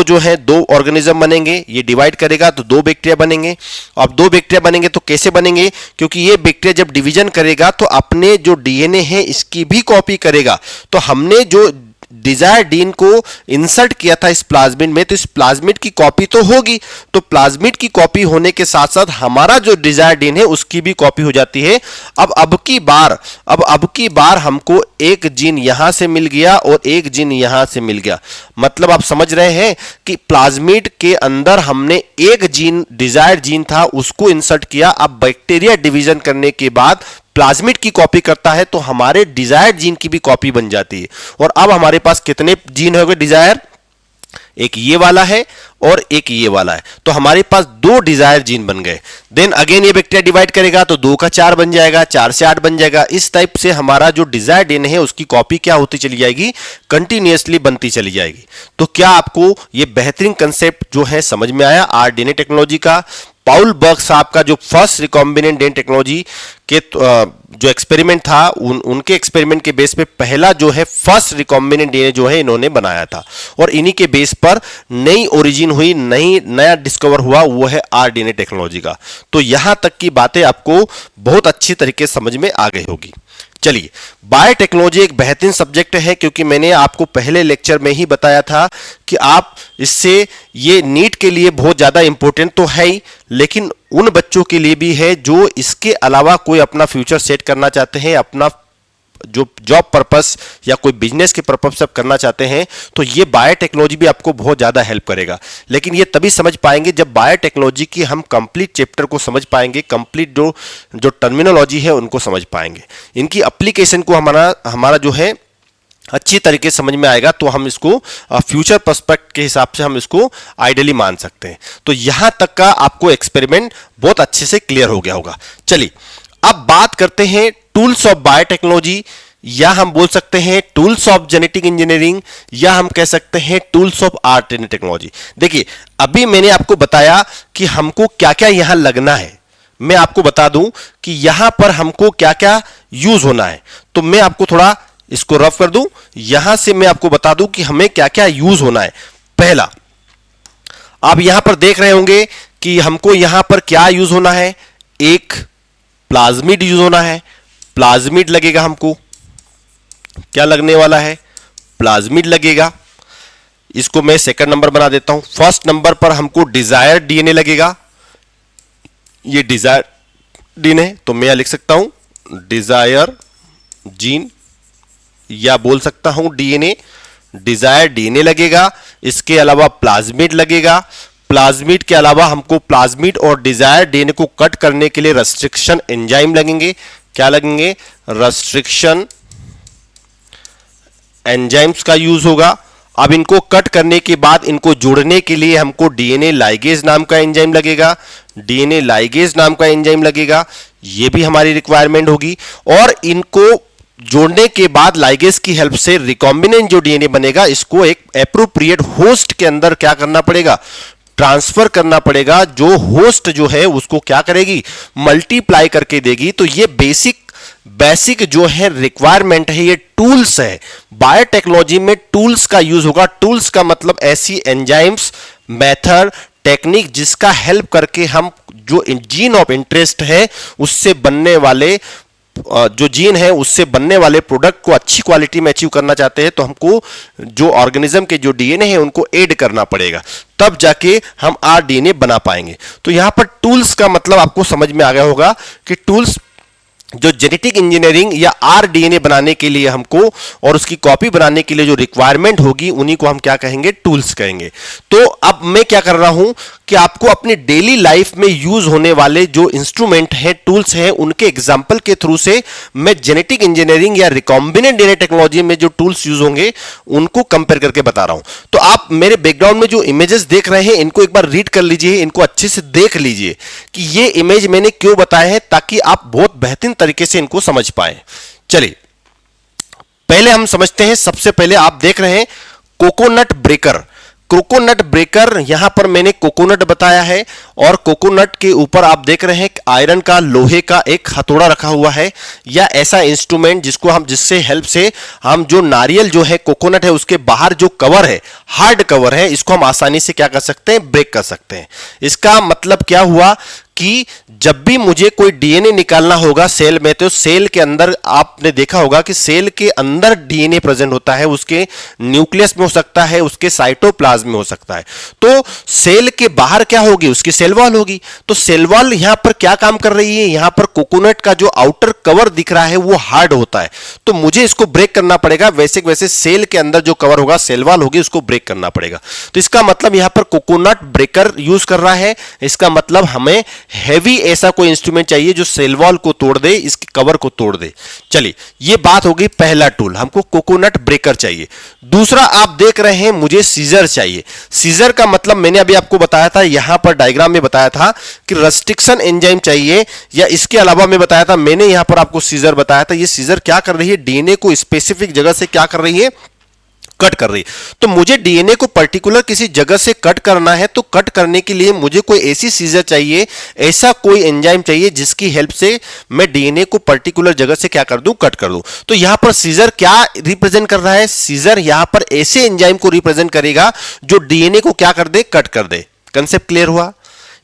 जो है, दो ऑर्गेनिज्म बनेंगे। ये डिवाइड करेगा तो दो बैक्टीरिया बनेंगे। अब दो बैक्टीरिया बनेंगे तो कैसे बनेंगे, क्योंकि ये बैक्टीरिया जब डिवीजन करेगा तो अपने जो डीएनए है इसकी भी कॉपी करेगा। तो हमने जो डिजायर्ड डीन को इंसर्ट किया था इस प्लाज्मिड में, तो इस प्लाज्मिड की कॉपी तो होगी, तो प्लाज्मिड की कॉपी होने के साथ साथ हमारा जो डिजायर्ड डीन है उसकी भी कॉपी हो जाती है। अब की बार हमको एक जीन यहां से मिल गया और एक जीन यहां से मिल गया। मतलब आप समझ रहे हैं कि प्लाज्मिड के अंदर हमने एक जीन, डिजायर्ड जीन था, उसको इंसर्ट किया। अब बैक्टीरिया डिवीजन करने के बाद प्लाज्मिड की कॉपी करता है तो हमारे डिजायर्ड जीन की भी कॉपी बन जाती है। और अब हमारे पास कितने जीन हो गए डिजायर? एक ये वाला है और एक ये वाला है, तो हमारे पास दो डिजायर जीन बन गए। देन अगेन ये बैक्टीरिया डिवाइड करेगा तो 2 का 4 बन जाएगा, 4 से 8 बन जाएगा। इस टाइप से हमारा जो डिजायर डीएनए है उसकी कॉपी क्या होती चली जाएगी? कंटिन्यूअसली बनती चली जाएगी। तो क्या आपको ये बेहतरीन कंसेप्ट जो है समझ में आया आरडीएनए टेक्नोलॉजी का? पाउल बर्ग साहब का जो फर्स्ट रिकॉम्बिनेंट डीएनए टेक्नोलॉजी के जो एक्सपेरिमेंट था, उनके एक्सपेरिमेंट के बेस पे पहला जो है फर्स्ट रिकॉम्बिनेंट डीएनए जो है इन्होंने बनाया था, और इन्हीं के बेस पर नई ओरिजिन हुई, नया डिस्कवर हुआ, वो है आरडीएनए टेक्नोलॉजी का। तो यहां तक की बातें आपको बहुत अच्छी तरीके से समझ में आ गई होगी। चलिए, बायोटेक्नोलॉजी एक बेहतरीन सब्जेक्ट है, क्योंकि मैंने आपको पहले लेक्चर में ही बताया था कि आप इससे, ये नीट के लिए बहुत ज्यादा इंपॉर्टेंट तो है ही, लेकिन उन बच्चों के लिए भी है जो इसके अलावा कोई अपना फ्यूचर सेट करना चाहते हैं, अपना जो जॉब पर्पस या कोई बिजनेस के पर्पस से करना चाहते हैं, तो ये बायोटेक्नोलॉजी भी आपको बहुत ज्यादा हेल्प करेगा। लेकिन ये तभी समझ पाएंगे जब बायोटेक्नोलॉजी की हम कंप्लीट चैप्टर को समझ पाएंगे, कंप्लीट जो टर्मिनोलॉजी है उनको समझ पाएंगे, इनकी एप्लीकेशन को हमारा जो है अच्छी तरीके से समझ में आएगा, तो हम इसको फ्यूचर पर्सपेक्ट के हिसाब से हम इसको आइडियली मान सकते हैं। तो यहां तक का आपको एक्सपेरिमेंट बहुत अच्छे से क्लियर हो गया होगा। चलिए, अब बात करते हैं टूल्स ऑफ बायोटेक्नोलॉजी, या हम बोल सकते हैं टूल्स ऑफ जेनेटिक इंजीनियरिंग, या हम कह सकते हैं टूल्स ऑफ आरडीएनए टेक्नोलॉजी। देखिए, अभी मैंने आपको बताया कि हमको क्या क्या यहां लगना है। मैं आपको बता दूं कि यहां पर हमको क्या क्या यूज होना है, तो मैं आपको थोड़ा इसको रफ कर दूं, यहां से मैं आपको बता दूं कि हमें क्या क्या यूज होना है। पहला, आप यहां पर देख रहे होंगे कि हमको यहां पर क्या यूज होना है? एक प्लाज्मिड यूज होना है, प्लाज्मिड लगेगा हमको। क्या लगने वाला है? प्लाज्मिड लगेगा। इसको मैं सेकंड नंबर बना देता हूं। फर्स्ट नंबर पर हमको डिजायर डीएनए लगेगा, ये डिजायर डीएनए, तो मैं लिख सकता हूं डिजायर जीन, या बोल सकता हूं डीएनए, डिजायर डीएनए लगेगा। इसके अलावा प्लाज्मिड लगेगा। प्लाज्मिड के अलावा हमको प्लाज्मिड और डिजायर डीएनए को कट करने के लिए रेस्ट्रिक्शन एंजाइम लगेंगे। क्या लगेंगे? रेस्ट्रिक्शन एंजाइम्स का यूज होगा। अब इनको कट करने के बाद इनको जोड़ने के लिए हमको डीएनए लाइगेज नाम का एंजाइम लगेगा, डीएनए लाइगेज नाम का एंजाइम लगेगा, ये भी हमारी रिक्वायरमेंट होगी। और इनको जोड़ने के बाद लाइगेज की हेल्प से रिकॉम्बिनेंट जो डीएनए बनेगा, इसको एक एप्रोप्रिएट होस्ट के अंदर क्या करना पड़ेगा? ट्रांसफर करना पड़ेगा। जो होस्ट जो है उसको क्या करेगी? मल्टीप्लाई करके देगी। तो ये बेसिक जो है रिक्वायरमेंट है, ये टूल्स है। बायोटेक्नोलॉजी में टूल्स का यूज होगा। टूल्स का मतलब ऐसी एंजाइम्स, मेथड, टेक्निक जिसका हेल्प करके हम जो जीन ऑफ इंटरेस्ट है उससे बनने वाले जो जीन है उससे बनने वाले प्रोडक्ट को अच्छी क्वालिटी में अचीव करना चाहते हैं, तो हमको जो ऑर्गेनिज्म के जो डीएनए है उनको ऐड करना पड़ेगा, तब जाके हम आरडीएनए बना पाएंगे। तो यहां पर टूल्स का मतलब आपको समझ में आ गया होगा कि टूल्स जो जेनेटिक इंजीनियरिंग या आरडीएनए बनाने के लिए हमको और उसकी कॉपी बनाने के लिए जो रिक्वायरमेंट होगी उन्हीं को हम क्या कहेंगे? टूल्स कहेंगे। तो अब मैं क्या कर रहा हूं कि आपको अपनी डेली लाइफ में यूज होने वाले जो इंस्ट्रूमेंट हैं, टूल्स हैं, उनके एग्जांपल के थ्रू से मैं जेनेटिक इंजीनियरिंग या रिकॉम्बिनेंट डीएनए टेक्नोलॉजी में जो टूल्स यूज होंगे उनको कंपेयर करके बता रहा हूं। तो आप मेरे बैकग्राउंड में जो इमेजेस देख रहे हैं इनको एक बार रीड कर लीजिए, इनको अच्छे से देख लीजिए कि ये इमेज मैंने क्यों बताए हैं, ताकि आप बहुत बेहतरीन तरीके से इनको समझ पाए। चलिए, पहले हम समझते हैं। सबसे पहले आप देख रहे हैं कोकोनट ब्रेकर। कोकोनट ब्रेकर, यहां पर मैंने कोकोनट बताया है, और कोकोनट के ऊपर आप देख रहे हैं आयरन का, लोहे का एक हथौड़ा रखा हुआ है, या ऐसा इंस्ट्रूमेंट जिससे हेल्प से हम जो नारियल जो है, कोकोनट है, उसके बाहर जो कवर है, हार्ड कवर है, इसको हम आसानी से क्या कर सकते हैं? ब्रेक कर सकते हैं। इसका मतलब क्या हुआ कि जब भी मुझे कोई डीएनए निकालना होगा सेल में, तो सेल के अंदर आपने देखा होगा कि सेल के अंदर डीएनए प्रेजेंट होता है, उसके न्यूक्लियस में हो सकता है, उसके साइटोप्लाज्म में हो सकता है। तो सेल के बाहर क्या होगी, उसकी सेल वॉल होगी। तो सेल वॉल यहां पर क्या काम कर रही है, यहां पर कोकोनट का जो आउटर कवर दिख रहा है वो हार्ड होता है, तो मुझे इसको ब्रेक करना पड़ेगा। वैसे वैसे सेल के अंदर जो कवर होगा, सेल वॉल होगी, उसको ब्रेक करना पड़ेगा। तो इसका मतलब यहां पर कोकोनट ब्रेकर यूज कर रहा है। इसका मतलब हमें हैवी ऐसा कोई इंस्ट्रूमेंट चाहिए जो सेल वॉल को तोड़ दे, इसके कवर को तोड़ दे। चलिए, ये बात हो गई पहला टूल, हमको कोकोनट ब्रेकर चाहिए। दूसरा आप देख रहे हैं मुझे सीजर चाहिए। सीजर का मतलब मैंने अभी आपको बताया था, यहां पर डायग्राम में बताया था कि रेस्ट्रिक्शन एंजाइम चाहिए, या इसके अलावा मैं बताया था, मैंने यहां पर आपको सीजर बताया था। ये सीजर क्या कर रही है, डीएनए को स्पेसिफिक जगह से क्या कर रही है, कट कर रही है। तो मुझे डीएनए को पर्टिकुलर किसी जगह से कट करना है, तो कट करने के लिए मुझे कोई ऐसी सीजर चाहिए, ऐसा कोई एंजाइम चाहिए जिसकी हेल्प से मैं डीएनए को पर्टिकुलर जगह से क्या कर दूं, कट कर दूं। तो यहां पर सीजर क्या रिप्रेजेंट कर रहा है, सीजर यहां पर ऐसे एंजाइम को रिप्रेजेंट करेगा जो डीएनए को क्या कर दे, कट कर दे। कंसेप्ट क्लियर हुआ।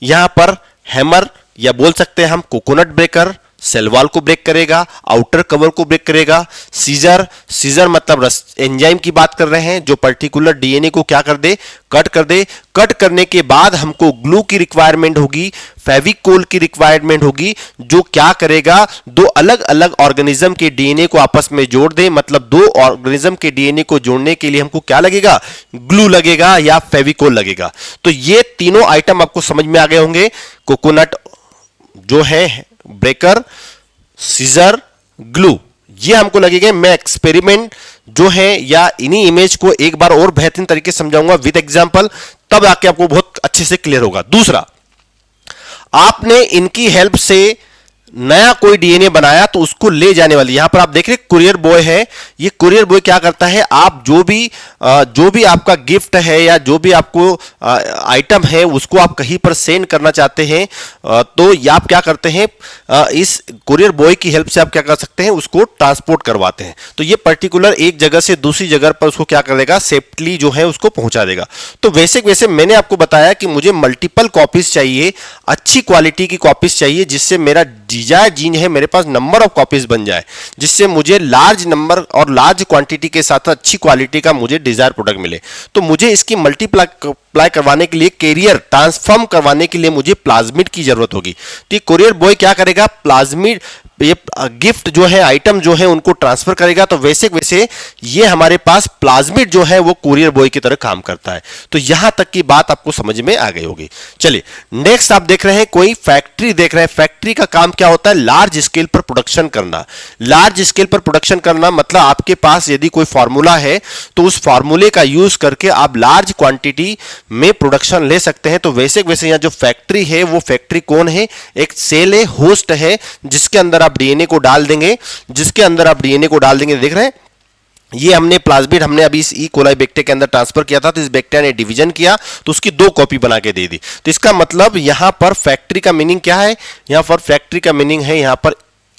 यहां पर हैमर या बोल सकते हैं हम कोकोनट ब्रेकर सेल वॉल को ब्रेक करेगा, आउटर कवर को ब्रेक करेगा। सीजर, सीजर मतलब एंजाइम की बात कर रहे हैं जो पर्टिकुलर डीएनए को क्या कर दे, कट कर दे। कट करने के बाद हमको ग्लू की रिक्वायरमेंट होगी, फेविकोल की रिक्वायरमेंट होगी, जो क्या करेगा, दो अलग अलग ऑर्गेनिज्म के डीएनए को आपस में जोड़ दे। मतलब दो ऑर्गेनिज्म के डीएनए को जोड़ने के लिए हमको क्या लगेगा, ग्लू लगेगा या फेविकोल लगेगा। तो ये तीनों आइटम आपको समझ में आ गए होंगे। कोकोनट जो है ब्रेकर, सीजर, ग्लू, ये हमको लगेगा। मैं एक्सपेरिमेंट जो है या इन्हीं इमेज को एक बार और बेहतरीन तरीके से समझाऊंगा विद एग्जांपल, तब आके आपको बहुत अच्छे से क्लियर होगा। दूसरा, आपने इनकी हेल्प से नया कोई डीएनए बनाया तो उसको ले जाने वाली, यहां पर आप देख रहे कुरियर बॉय है। ये कुरियर बॉय क्या करता है, आप जो भी आपका गिफ्ट है या जो भी आपको आइटम है उसको आप कहीं पर सेंड करना चाहते हैं, तो या आप क्या करते हैं, इस कुरियर बॉय की हेल्प से आप क्या कर सकते हैं, उसको ट्रांसपोर्ट करवाते हैं। तो ये पर्टिकुलर एक जगह से दूसरी जगह पर उसको क्या करेगा, सेफ्टली जो है उसको पहुंचा देगा। तो वैसे वैसे मैंने आपको बताया कि मुझे मल्टीपल कॉपीज चाहिए, अच्छी क्वालिटी की कॉपीज चाहिए, जिससे मेरा डिजायर जीन है मेरे पास नंबर ऑफ कॉपीज बन जाए, जिससे मुझे लार्ज नंबर और लार्ज क्वांटिटी के साथ अच्छी क्वालिटी का मुझे डिजायर प्रोडक्ट मिले। तो मुझे इसकी मल्टीप्लाई करवाने के लिए, कैरियर ट्रांसफॉर्म करवाने के लिए मुझे प्लाज्मिड की जरूरत होगी। तो कुरियर बॉय क्या करेगा, प्लाज्मिड, ये गिफ्ट जो है, आइटम जो है, उनको ट्रांसफर करेगा। तो वैसे वैसे ये हमारे पास प्लाज्मिड जो है वो कुरियर बॉय की तरह काम करता है। तो यहां तक की बात आपको समझ में आ गई होगी। चलिए नेक्स्ट आप देख रहे हैं कोई फैक्ट्री देख रहे हैं। फैक्ट्री का काम क्या होता है, लार्ज स्केल पर प्रोडक्शन करना। लार्ज स्केल पर प्रोडक्शन करना मतलब आपके पास यदि कोई फार्मूला है तो उस फार्मूले का यूज करके आप लार्ज क्वांटिटी में प्रोडक्शन ले सकते हैं। तो वैसे वैसे यहां जो फैक्ट्री है वो फैक्ट्री कौन है, एक सेल है, होस्ट है, जिसके अंदर आप डीएनए को डाल देंगे, देख रहे हैं। ये हमने प्लाज्मिड हमने अभी इस ई कोलाई बैक्टीरिया के अंदर ट्रांसफर किया था, तो इस बैक्टीरिया ने डिवीजन किया तो उसकी 2 कॉपी बना के दे दी। तो इसका मतलब यहां पर फैक्ट्री का मीनिंग क्या है, यहां पर फैक्ट्री का मीनिंग है यहां पर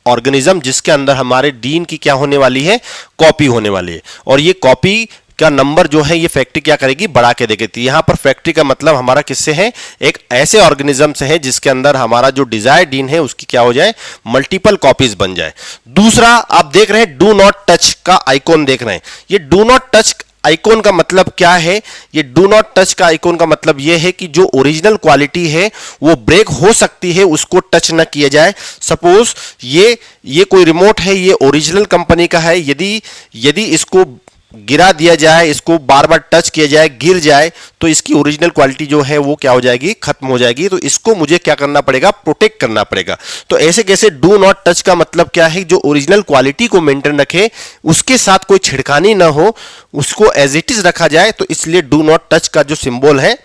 ऑर्गेनिज्म जिसके अंदर हमारे डीएनए की क्या होने वाली है, कॉपी होने वाली है। और ये कॉपी का नंबर जो है ये फैक्ट्री क्या करेगी, बढ़ा के देगी। यहां पर फैक्ट्री का मतलब हमारा किससे है, एक ऐसे ऑर्गेनिज्म से है जिसके अंदर हमारा जो डिजायर डीन है उसकी क्या हो जाए, मल्टीपल कॉपीज बन जाए। दूसरा आप देख रहे हैं डू नॉट टच का आइकॉन देख रहे हैं। ये डू नॉट टच आइकॉन का मतलब क्या है, ये डू नॉट टच का आइकॉन का मतलब ये है कि जो ओरिजिनल क्वालिटी है वो ब्रेक हो सकती है, उसको टच ना किया जाए। सपोज ये कोई रिमोट है, ये ओरिजिनल कंपनी का है, यदि इसको गिरा दिया जाए, इसको बार बार टच किया जाए, गिर जाए, तो इसकी ओरिजिनल क्वालिटी जो है वो क्या हो जाएगी, खत्म हो जाएगी। तो इसको मुझे क्या करना पड़ेगा, प्रोटेक्ट करना पड़ेगा। तो ऐसे कैसे डू नॉट टच का मतलब क्या है, जो ओरिजिनल क्वालिटी को मेंटेन रखे, उसके साथ कोई छिड़कानी ना हो, उसको एज इट इज रखा जाए। तो इसलिए डू नॉट टच का जो सिंबल है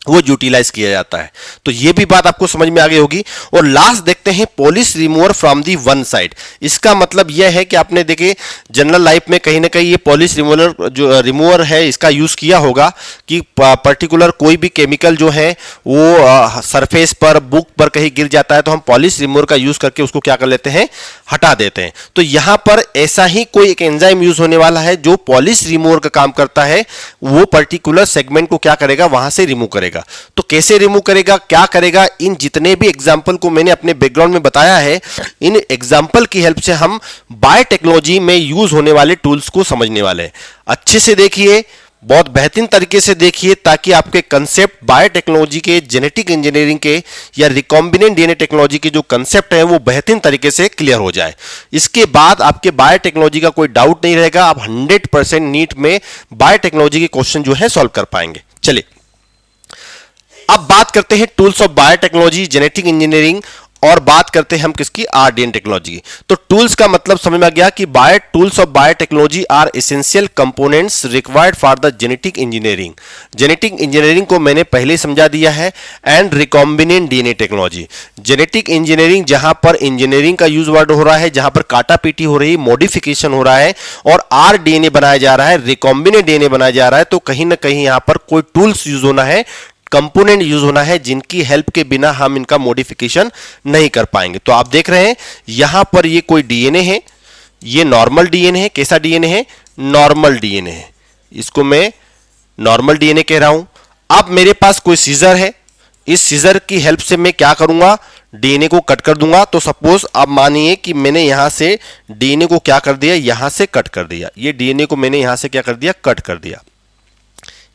वो यूटिलाइज किया जाता है। तो ये भी बात आपको समझ में आ गई होगी। और लास्ट देखते हैं polish remover from the one side. इसका मतलब यह है कि आपने देखे जनरल लाइफ में कहीं ना कहीं ये पॉलिश रिमूवर जो रिमूवर है इसका यूज किया होगा कि पर्टिकुलर कोई भी केमिकल जो है वो सरफेस पर, बुक पर कहीं गिर जाता है तो हम पॉलिश रिमूवर का यूज करके उसको क्या कर लेते हैं, हटा देते हैं। तो यहां पर ऐसा ही कोई एक एंजाइम यूज होने वाला है जो पॉलिश रिमूवर का काम करता है, वो पर्टिकुलर सेगमेंट को क्या करेगा, वहां से रिमूव करेगा। करेगा। तो कैसे रिमूव करेगा, क्या करेगा, इन जितने भी एग्जाम्पल को मैंने अपने बैकग्राउंड में बताया है, इन एग्जाम्पल की हेल्प से हम बायोटेक्नोलॉजी में यूज होने वाले टूल्स को समझने वाले हैं। अच्छे से देखिए, बहुत बेहतरीन तरीके से देखिए, ताकि आपके कंसेप्ट बायोटेक्नोलॉजी के, जेनेटिक इंजीनियरिंग के या रिकॉम्बिनेंट डीएनए टेक्नोलॉजी के जो कंसेप्ट है वो बेहतरीन तरीके से क्लियर हो जाए। इसके बाद आपके बायोटेक्नोलॉजी का कोई डाउट नहीं रहेगा, आप 100% नीट में बायोटेक्नोलॉजी के क्वेश्चन जो है सॉल्व कर पाएंगे। चलिए अब बात करते हैं tools of biotechnology, genetic engineering, और बात करते हैं हम किसकी, आरडीएन टेक्नोलॉजी। तो टूल्स का मतलब समझ में आ गया कि tools of biotechnology are essential components required for the genetic engineering. Genetic engineering को मैंने पहले ही समझा दिया है। And recombinant DNA technology, genetic engineering जहां पर इंजीनियरिंग का यूज वर्ड हो रहा है, जहां पर काटा पीटी हो रही है, मॉडिफिकेशन हो रहा है और आरडीएनए बनाया जा रहा है, रिकॉम्बिनेंट डीएनए बनाया जा रहा है, तो कहीं ना कहीं यहां पर कोई टूल्स यूज होना है, कंपोनेंट यूज होना है, जिनकी हेल्प के बिना हम इनका मॉडिफिकेशन नहीं कर पाएंगे। तो आप देख रहे हैं यहां पर ये कोई डीएनए है, ये नॉर्मल डीएनए है। कैसा डीएनए है, नॉर्मल डीएनए है, इसको मैं नॉर्मल डीएनए कह रहा हूं। अब मेरे पास कोई सीजर है, इस सीजर की हेल्प से मैं क्या करूंगा, डीएनए को कट कर दूंगा। तो सपोज आप मानिए कि मैंने यहां से डीएनए को क्या कर दिया, यहां से कट कर दिया, ये डीएनए को मैंने यहां से क्या कर दिया, कट कर दिया,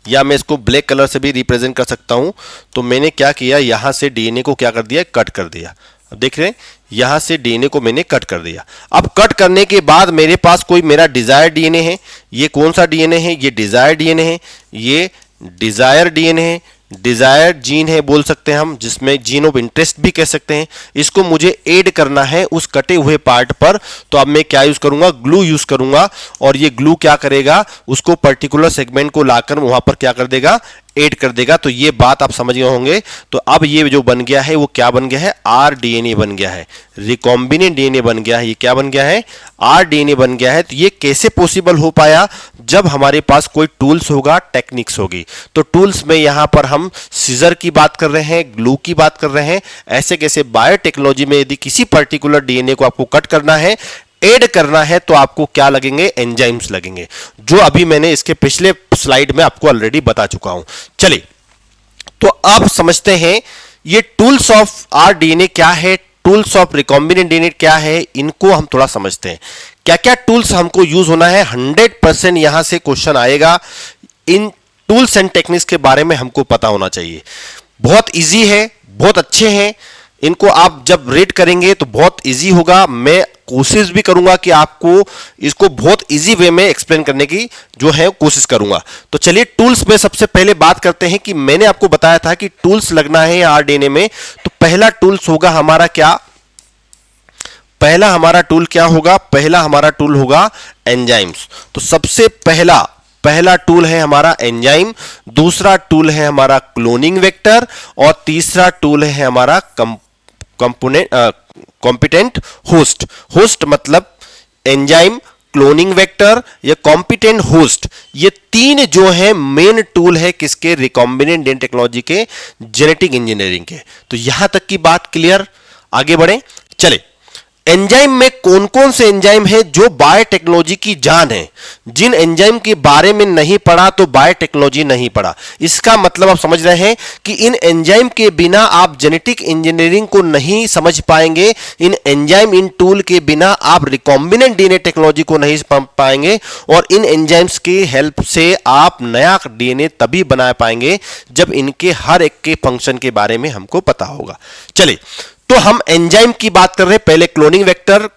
या मैं इसको ब्लैक कलर से भी रिप्रेजेंट कर सकता हूं। तो मैंने क्या किया, यहां से डीएनए को क्या कर दिया, कट कर दिया। अब देख रहे हैं यहां से डीएनए को मैंने कट कर दिया। अब कट करने के बाद मेरे पास कोई मेरा डिजायर डीएनए है। ये कौन सा डीएनए है, ये डिजायर डीएनए है, ये डिजायर डीएनए है, डिजायर जीन है बोल सकते हैं हम, जिसमें जीन ऑफ इंटरेस्ट भी कह सकते हैं। इसको मुझे ऐड करना है उस कटे हुए पार्ट पर। तो अब मैं क्या यूज करूंगा, ग्लू यूज करूंगा, और ये ग्लू क्या करेगा, उसको पर्टिकुलर सेगमेंट को लाकर वहां पर क्या कर देगा, ऐड कर देगा। तो ये बात आप समझ गए होंगे। तो अब ये जो बन गया है वो क्या बन गया है, आरडीएनए बन गया है, रिकॉम्बिनेंट डीएनए बन गया है। ये क्या बन गया है, आरडीएनए बन गया है। तो ये कैसे पॉसिबल हो पाया, जब हमारे पास कोई टूल्स होगा, टेक्निक्स होगी। तो टूल्स में यहां पर हम सीजर की बात कर रहे हैं, ग्लू की बात कर रहे हैं। ऐसे कैसे बायोटेक्नोलॉजी में यदि किसी पर्टिकुलर डीएनए को आपको कट करना है, ऐड करना है, तो आपको क्या लगेंगे, एंजाइम्स लगेंगे, जो अभी मैंने इसके पिछले स्लाइड में आपको ऑलरेडी बता चुका हूं। चलिए तो अब समझते हैं ये टूल्स ऑफ आरडीएनए क्या है, टूल्स ऑफ रिकॉम्बिनेंट डीएनए क्या है, इनको हम थोड़ा समझते हैं। क्या क्या टूल्स हमको यूज होना है, 100% यहां से क्वेश्चन आएगा। इन टूल्स एंड टेक्निक्स के बारे में हमको पता होना चाहिए। बहुत इजी है, बहुत अच्छे हैं, इनको आप जब रीड करेंगे तो बहुत इजी होगा। मैं कोशिश भी करूंगा कि आपको इसको बहुत इजी वे में एक्सप्लेन करने की जो है कोशिश करूंगा। तो चलिए टूल्स में सबसे पहले बात करते हैं कि मैंने आपको बताया था कि टूल्स लगना है आरडीएनए में। तो पहला टूल्स होगा हमारा क्या, पहला हमारा टूल क्या होगा, पहला हमारा टूल होगा एंजाइम्स। तो सबसे पहला टूल है हमारा एंजाइम, दूसरा टूल है हमारा क्लोनिंग वेक्टर, और तीसरा टूल है हमारा कॉम्पिटेंट होस्ट। होस्ट मतलब एंजाइम, क्लोनिंग वेक्टर या कॉम्पिटेंट होस्ट, ये तीन जो है मेन टूल है किसके, रिकॉम्बिनेंट डीएनए टेक्नोलॉजी के, जेनेटिक इंजीनियरिंग के। तो यहां तक की बात क्लियर, आगे बढ़े। चले एंजाइम में कौन कौन से एंजाइम है जो बायोटेक्नोलॉजी की जान है। जिन एंजाइम के बारे में नहीं पढ़ा तो बायोटेक्नोलॉजी नहीं पढ़ा। इसका मतलब आप समझ रहे हैं कि इन एंजाइम के बिना आप जेनेटिक इंजीनियरिंग को नहीं समझ पाएंगे, इन एंजाइम, इन टूल के बिना आप रिकॉम्बिनेंट डीएनए टेक्नोलॉजी को नहीं समझ पाएंगे, और इन एंजाइम्स की हेल्प से आप नया डीएनए तभी बना पाएंगे जब इनके हर एक के फंक्शन के बारे में हमको पता होगा। चलिए तो हम एंजाइम की बात कर रहे हैं। पहले क्लोनिंग वेक्टर,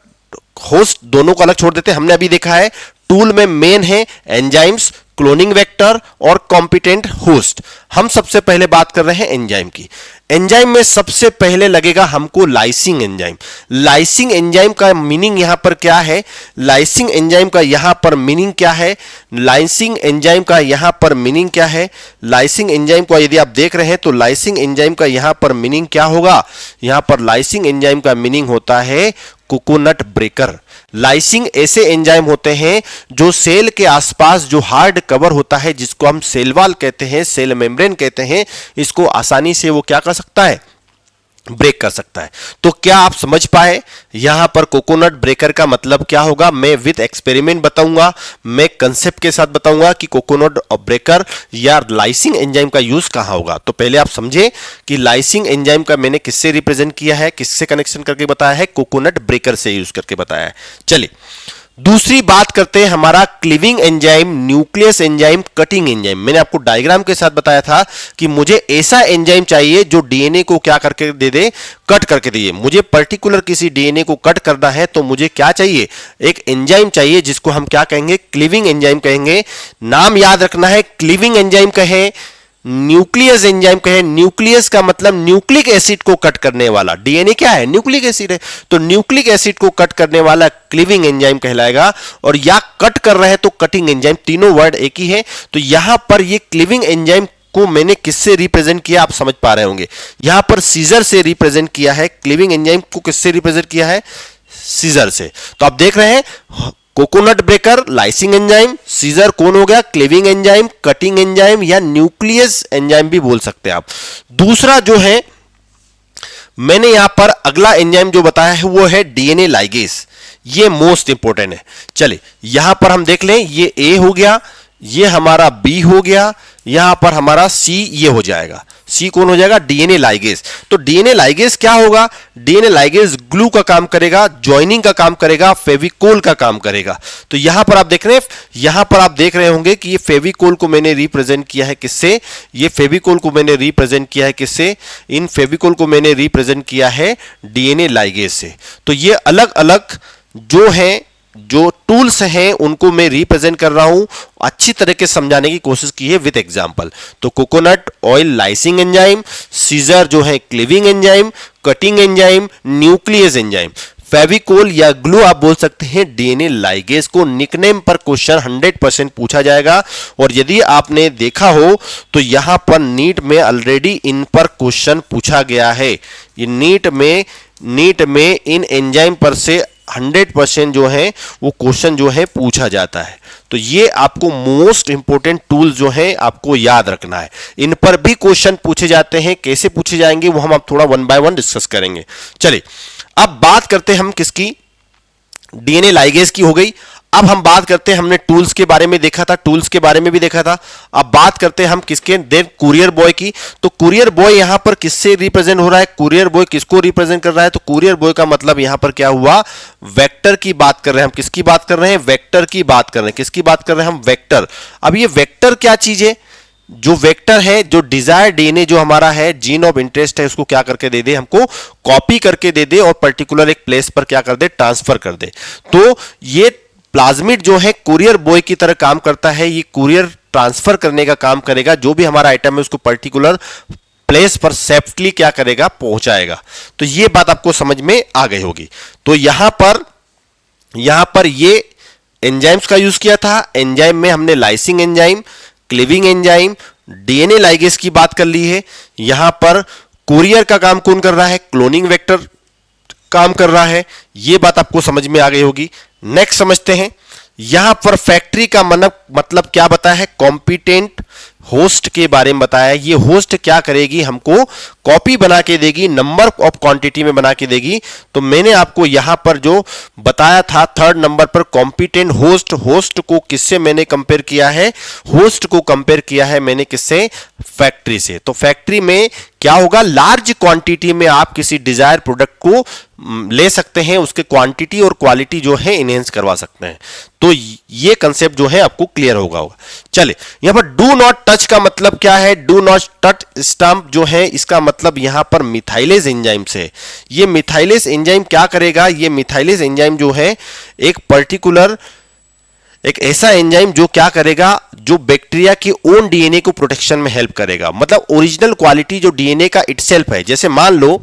होस्ट दोनों को अलग छोड़ देते हैं। हमने अभी देखा है टूल में मेन है एंजाइम्स, क्लोनिंग वेक्टर और कॉम्पिटेंट होस्ट। हम सबसे पहले बात कर रहे हैं एंजाइम की। एंजाइम में सबसे पहले लगेगा हमको लाइसिंग एंजाइम। लाइसिंग एंजाइम का मीनिंग यहां पर क्या है, लाइसिंग एंजाइम का यहां पर मीनिंग क्या है, लाइसिंग एंजाइम का यहां पर मीनिंग क्या है। लाइसिंग एंजाइम को यदि आप देख रहे हैं तो लाइसिंग एंजाइम का यहां पर मीनिंग क्या होगा, यहां पर लाइसिंग एंजाइम का मीनिंग होता है कोकोनट ब्रेकर। लाइसिंग ऐसे एंजाइम होते हैं जो सेल के आसपास जो हार्ड कवर होता है, जिसको हम सेल वॉल कहते हैं, सेल मेम्ब्रेन कहते हैं, इसको आसानी से वो क्या कर सकता है, ब्रेक कर सकता है। तो क्या आप समझ पाए यहां पर कोकोनट ब्रेकर का मतलब क्या होगा? मैं विद एक्सपेरिमेंट बताऊंगा, मैं कंसेप्ट के साथ बताऊंगा कि कोकोनट ब्रेकर या लाइसिंग एंजाइम का यूज कहां होगा। तो पहले आप समझे कि लाइसिंग एंजाइम का मैंने किससे रिप्रेजेंट किया है, किससे कनेक्शन करके बताया है? कोकोनट ब्रेकर से यूज करके बताया है। चलिए दूसरी बात करते हैं, हमारा cleaving enzyme, nucleus enzyme, cutting enzyme. मैंने आपको डायग्राम के साथ बताया था कि मुझे ऐसा एंजाइम चाहिए जो डीएनए को क्या करके दे दे, कट करके दे। मुझे पर्टिकुलर किसी डीएनए को कट करना है तो मुझे क्या चाहिए? एक एंजाइम चाहिए जिसको हम क्या कहेंगे? क्लीविंग एंजाइम कहेंगे। नाम याद रखना है, क्लीविंग एंजाइम कहें, न्यूक्लियस एंजाइम कहे। न्यूक्लियस का मतलब न्यूक्लिक एसिड को कट करने वाला। डीएनए क्या है? न्यूक्लिक एसिड है, तो न्यूक्लिक एसिड को कट करने वाला क्लीविंग एंजाइम कहलाएगा। और या कट कर रहे हैं तो कटिंग एंजाइम, तीनों वर्ड एक ही है। तो यहां पर ये क्लीविंग एंजाइम को मैंने किससे रिप्रेजेंट किया, आप समझ पा रहे होंगे। यहां पर सीजर से रिप्रेजेंट किया है। क्लीविंग एंजाइम को किससे रिप्रेजेंट किया है? सीजर से। तो आप देख रहे हैं coconut breaker lysing enzyme, scissor कौन हो गया? क्लीविंग एंजाइम, कटिंग एंजाइम या न्यूक्लियस एंजाइम भी बोल सकते हैं आप। दूसरा जो है मैंने यहां पर अगला एंजाइम जो बताया है वो है डीएनए लाइगेज। ये मोस्ट इंपोर्टेंट है। चलिए यहां पर हम देख लें, ये ए हो गया, ये हमारा बी हो गया, यहां पर हमारा सी ये हो जाएगा। सी कौन हो जाएगा? DNA ligase. तो डीएनए लाइगेज क्या होगा? डीएनए लाइगेज ग्लू का काम करेगा, जॉइनिंग का काम करेगा, फेविकोल का काम करेगा। तो यहां पर आप देख रहे हैं, यहां पर आप देख रहे होंगे कि ये फेविकोल को मैंने रिप्रेजेंट किया है किससे? ये फेविकोल को मैंने रिप्रेजेंट किया है किससे? इन फेविकोल को मैंने रिप्रेजेंट किया है डीएनए लाइगेज से। तो ये अलग अलग जो है, जो टूल्स हैं उनको मैं रिप्रेजेंट कर रहा हूं, अच्छी तरह के समझाने की कोशिश की है विद एग्जांपल। तो coconut oil lysing enzyme, scissor जो है cleaving enzyme, cutting enzyme, nucleus enzyme, Fevicol या ग्लू आप बोल सकते हैं डीएनए लाइगेज को। निकनेम पर क्वेश्चन 100% पूछा जाएगा। और यदि आपने देखा हो तो यहां पर नीट में ऑलरेडी इन पर क्वेश्चन पूछा गया है। ये नीट में इन एंजाइम पर से 100% जो है वो क्वेश्चन जो है पूछा जाता है। तो ये आपको मोस्ट इंपोर्टेंट टूल जो है आपको याद रखना है। इन पर भी क्वेश्चन पूछे जाते हैं, कैसे पूछे जाएंगे वो हम आप थोड़ा 1 बाय 1 डिस्कस करेंगे। चलिए अब बात करते हैं हम किसकी? डीएनए लाइगेज की हो गई। अब हम बात करते हैं, हमने टूल्स के बारे में देखा था, टूल्स के बारे में भी देखा था। अब बात करते हैं हम किसके? देन कुरियर बॉय की। तो कुरियर बॉय यहां पर किससे रिप्रेजेंट हो रहा है? कुरियर बॉय किसको रिप्रेजेंट कर रहा है? तो कुरियर बॉय का मतलब यहां पर क्या हुआ? वेक्टर की बात कर रहे हैं हम। किसकी बात कर रहे हैं? वेक्टर की बात कर रहे हैं। किसकी बात कर रहे हैं हम? वेक्टर। अब ये वेक्टर क्या चीज है? जो वेक्टर है, जो डिजायर डीएनए जो हमारा है, जीन ऑफ इंटरेस्ट है, उसको क्या करके दे दे? हमको कॉपी करके दे दे और पर्टिकुलर एक प्लेस पर क्या कर दे? ट्रांसफर कर दे। तो ये प्लाज्मिड जो है कुरियर बॉय की तरह काम करता है। ये कुरियर ट्रांसफर करने का काम करेगा। जो भी हमारा आइटम है उसको पर्टिकुलर प्लेस पर सेफ्टली क्या करेगा? पहुंचाएगा। तो ये बात आपको समझ में आ गई होगी। तो यहां पर ये एंजाइम्स का यूज किया था। एंजाइम में हमने lysing enzyme, cleaving enzyme, DNA ligase की बात कर ली है। यहां पर कुरियर का काम कौन कर रहा है? क्लोनिंग वेक्टर काम कर रहा है। यह बात आपको समझ में आ गई होगी। नेक्स्ट समझते हैं, यहां पर फैक्ट्री का मतलब क्या बताया है? कॉम्पिटेंट होस्ट के बारे में बताया है। ये होस्ट क्या करेगी? हमको कॉपी बना के देगी, नंबर ऑफ क्वांटिटी में बना के देगी। तो मैंने आपको यहां पर जो बताया था 3rd नंबर पर कॉम्पिटेंट होस्ट, होस्ट को किससे मैंने कंपेयर किया है? होस्ट को कंपेयर किया है मैंने किससे? फैक्ट्री से। तो फैक्ट्री में क्या होगा? लार्ज क्वांटिटी में आप किसी डिजायर प्रोडक्ट को ले सकते हैं, उसके क्वांटिटी और क्वालिटी जो है इनहेंस करवा सकते हैं। तो ये कंसेप्ट जो है आपको क्लियर होगा। चलिए यहां पर डू नॉट टच का मतलब क्या है? डू नॉट टच स्टंप जो है इसका मतलब यहां पर मिथाइलेज एंजाइम से। ये मिथाइलेज एंजाइम क्या करेगा? ये मिथाइलेज एंजाइम जो है एक ऐसा एंजाइम जो क्या करेगा? जो बैक्टीरिया के ओन डीएनए को प्रोटेक्शन में हेल्प करेगा। मतलब ओरिजिनल क्वालिटी जो डीएनए का इटसेल्फ है। जैसे मान लो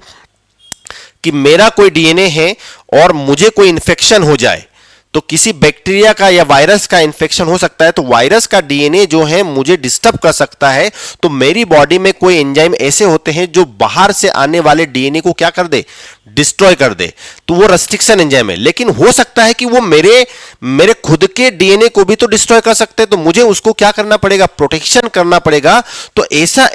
कि मेरा कोई डीएनए है और मुझे कोई इंफेक्शन हो जाए, तो किसी बैक्टीरिया का या वायरस का इंफेक्शन हो सकता है, तो वायरस का डीएनए जो है मुझे डिस्टर्ब कर सकता है। तो मेरी बॉडी में कोई एंजाइम ऐसे होते हैं जो बाहर से आने वाले डीएनए को क्या कर दे? डिस्ट्रॉय कर दे। तो वो रेस्ट्रिक्शन एंजाइम है। लेकिन हो सकता है कि वो मेरे खुद के डीएनए को भी तो डिस्ट्रॉय कर सकते हैं। तो मुझे उसको क्या करना पड़ेगा? प्रोटेक्शन करना पड़ेगा। तो ऐसा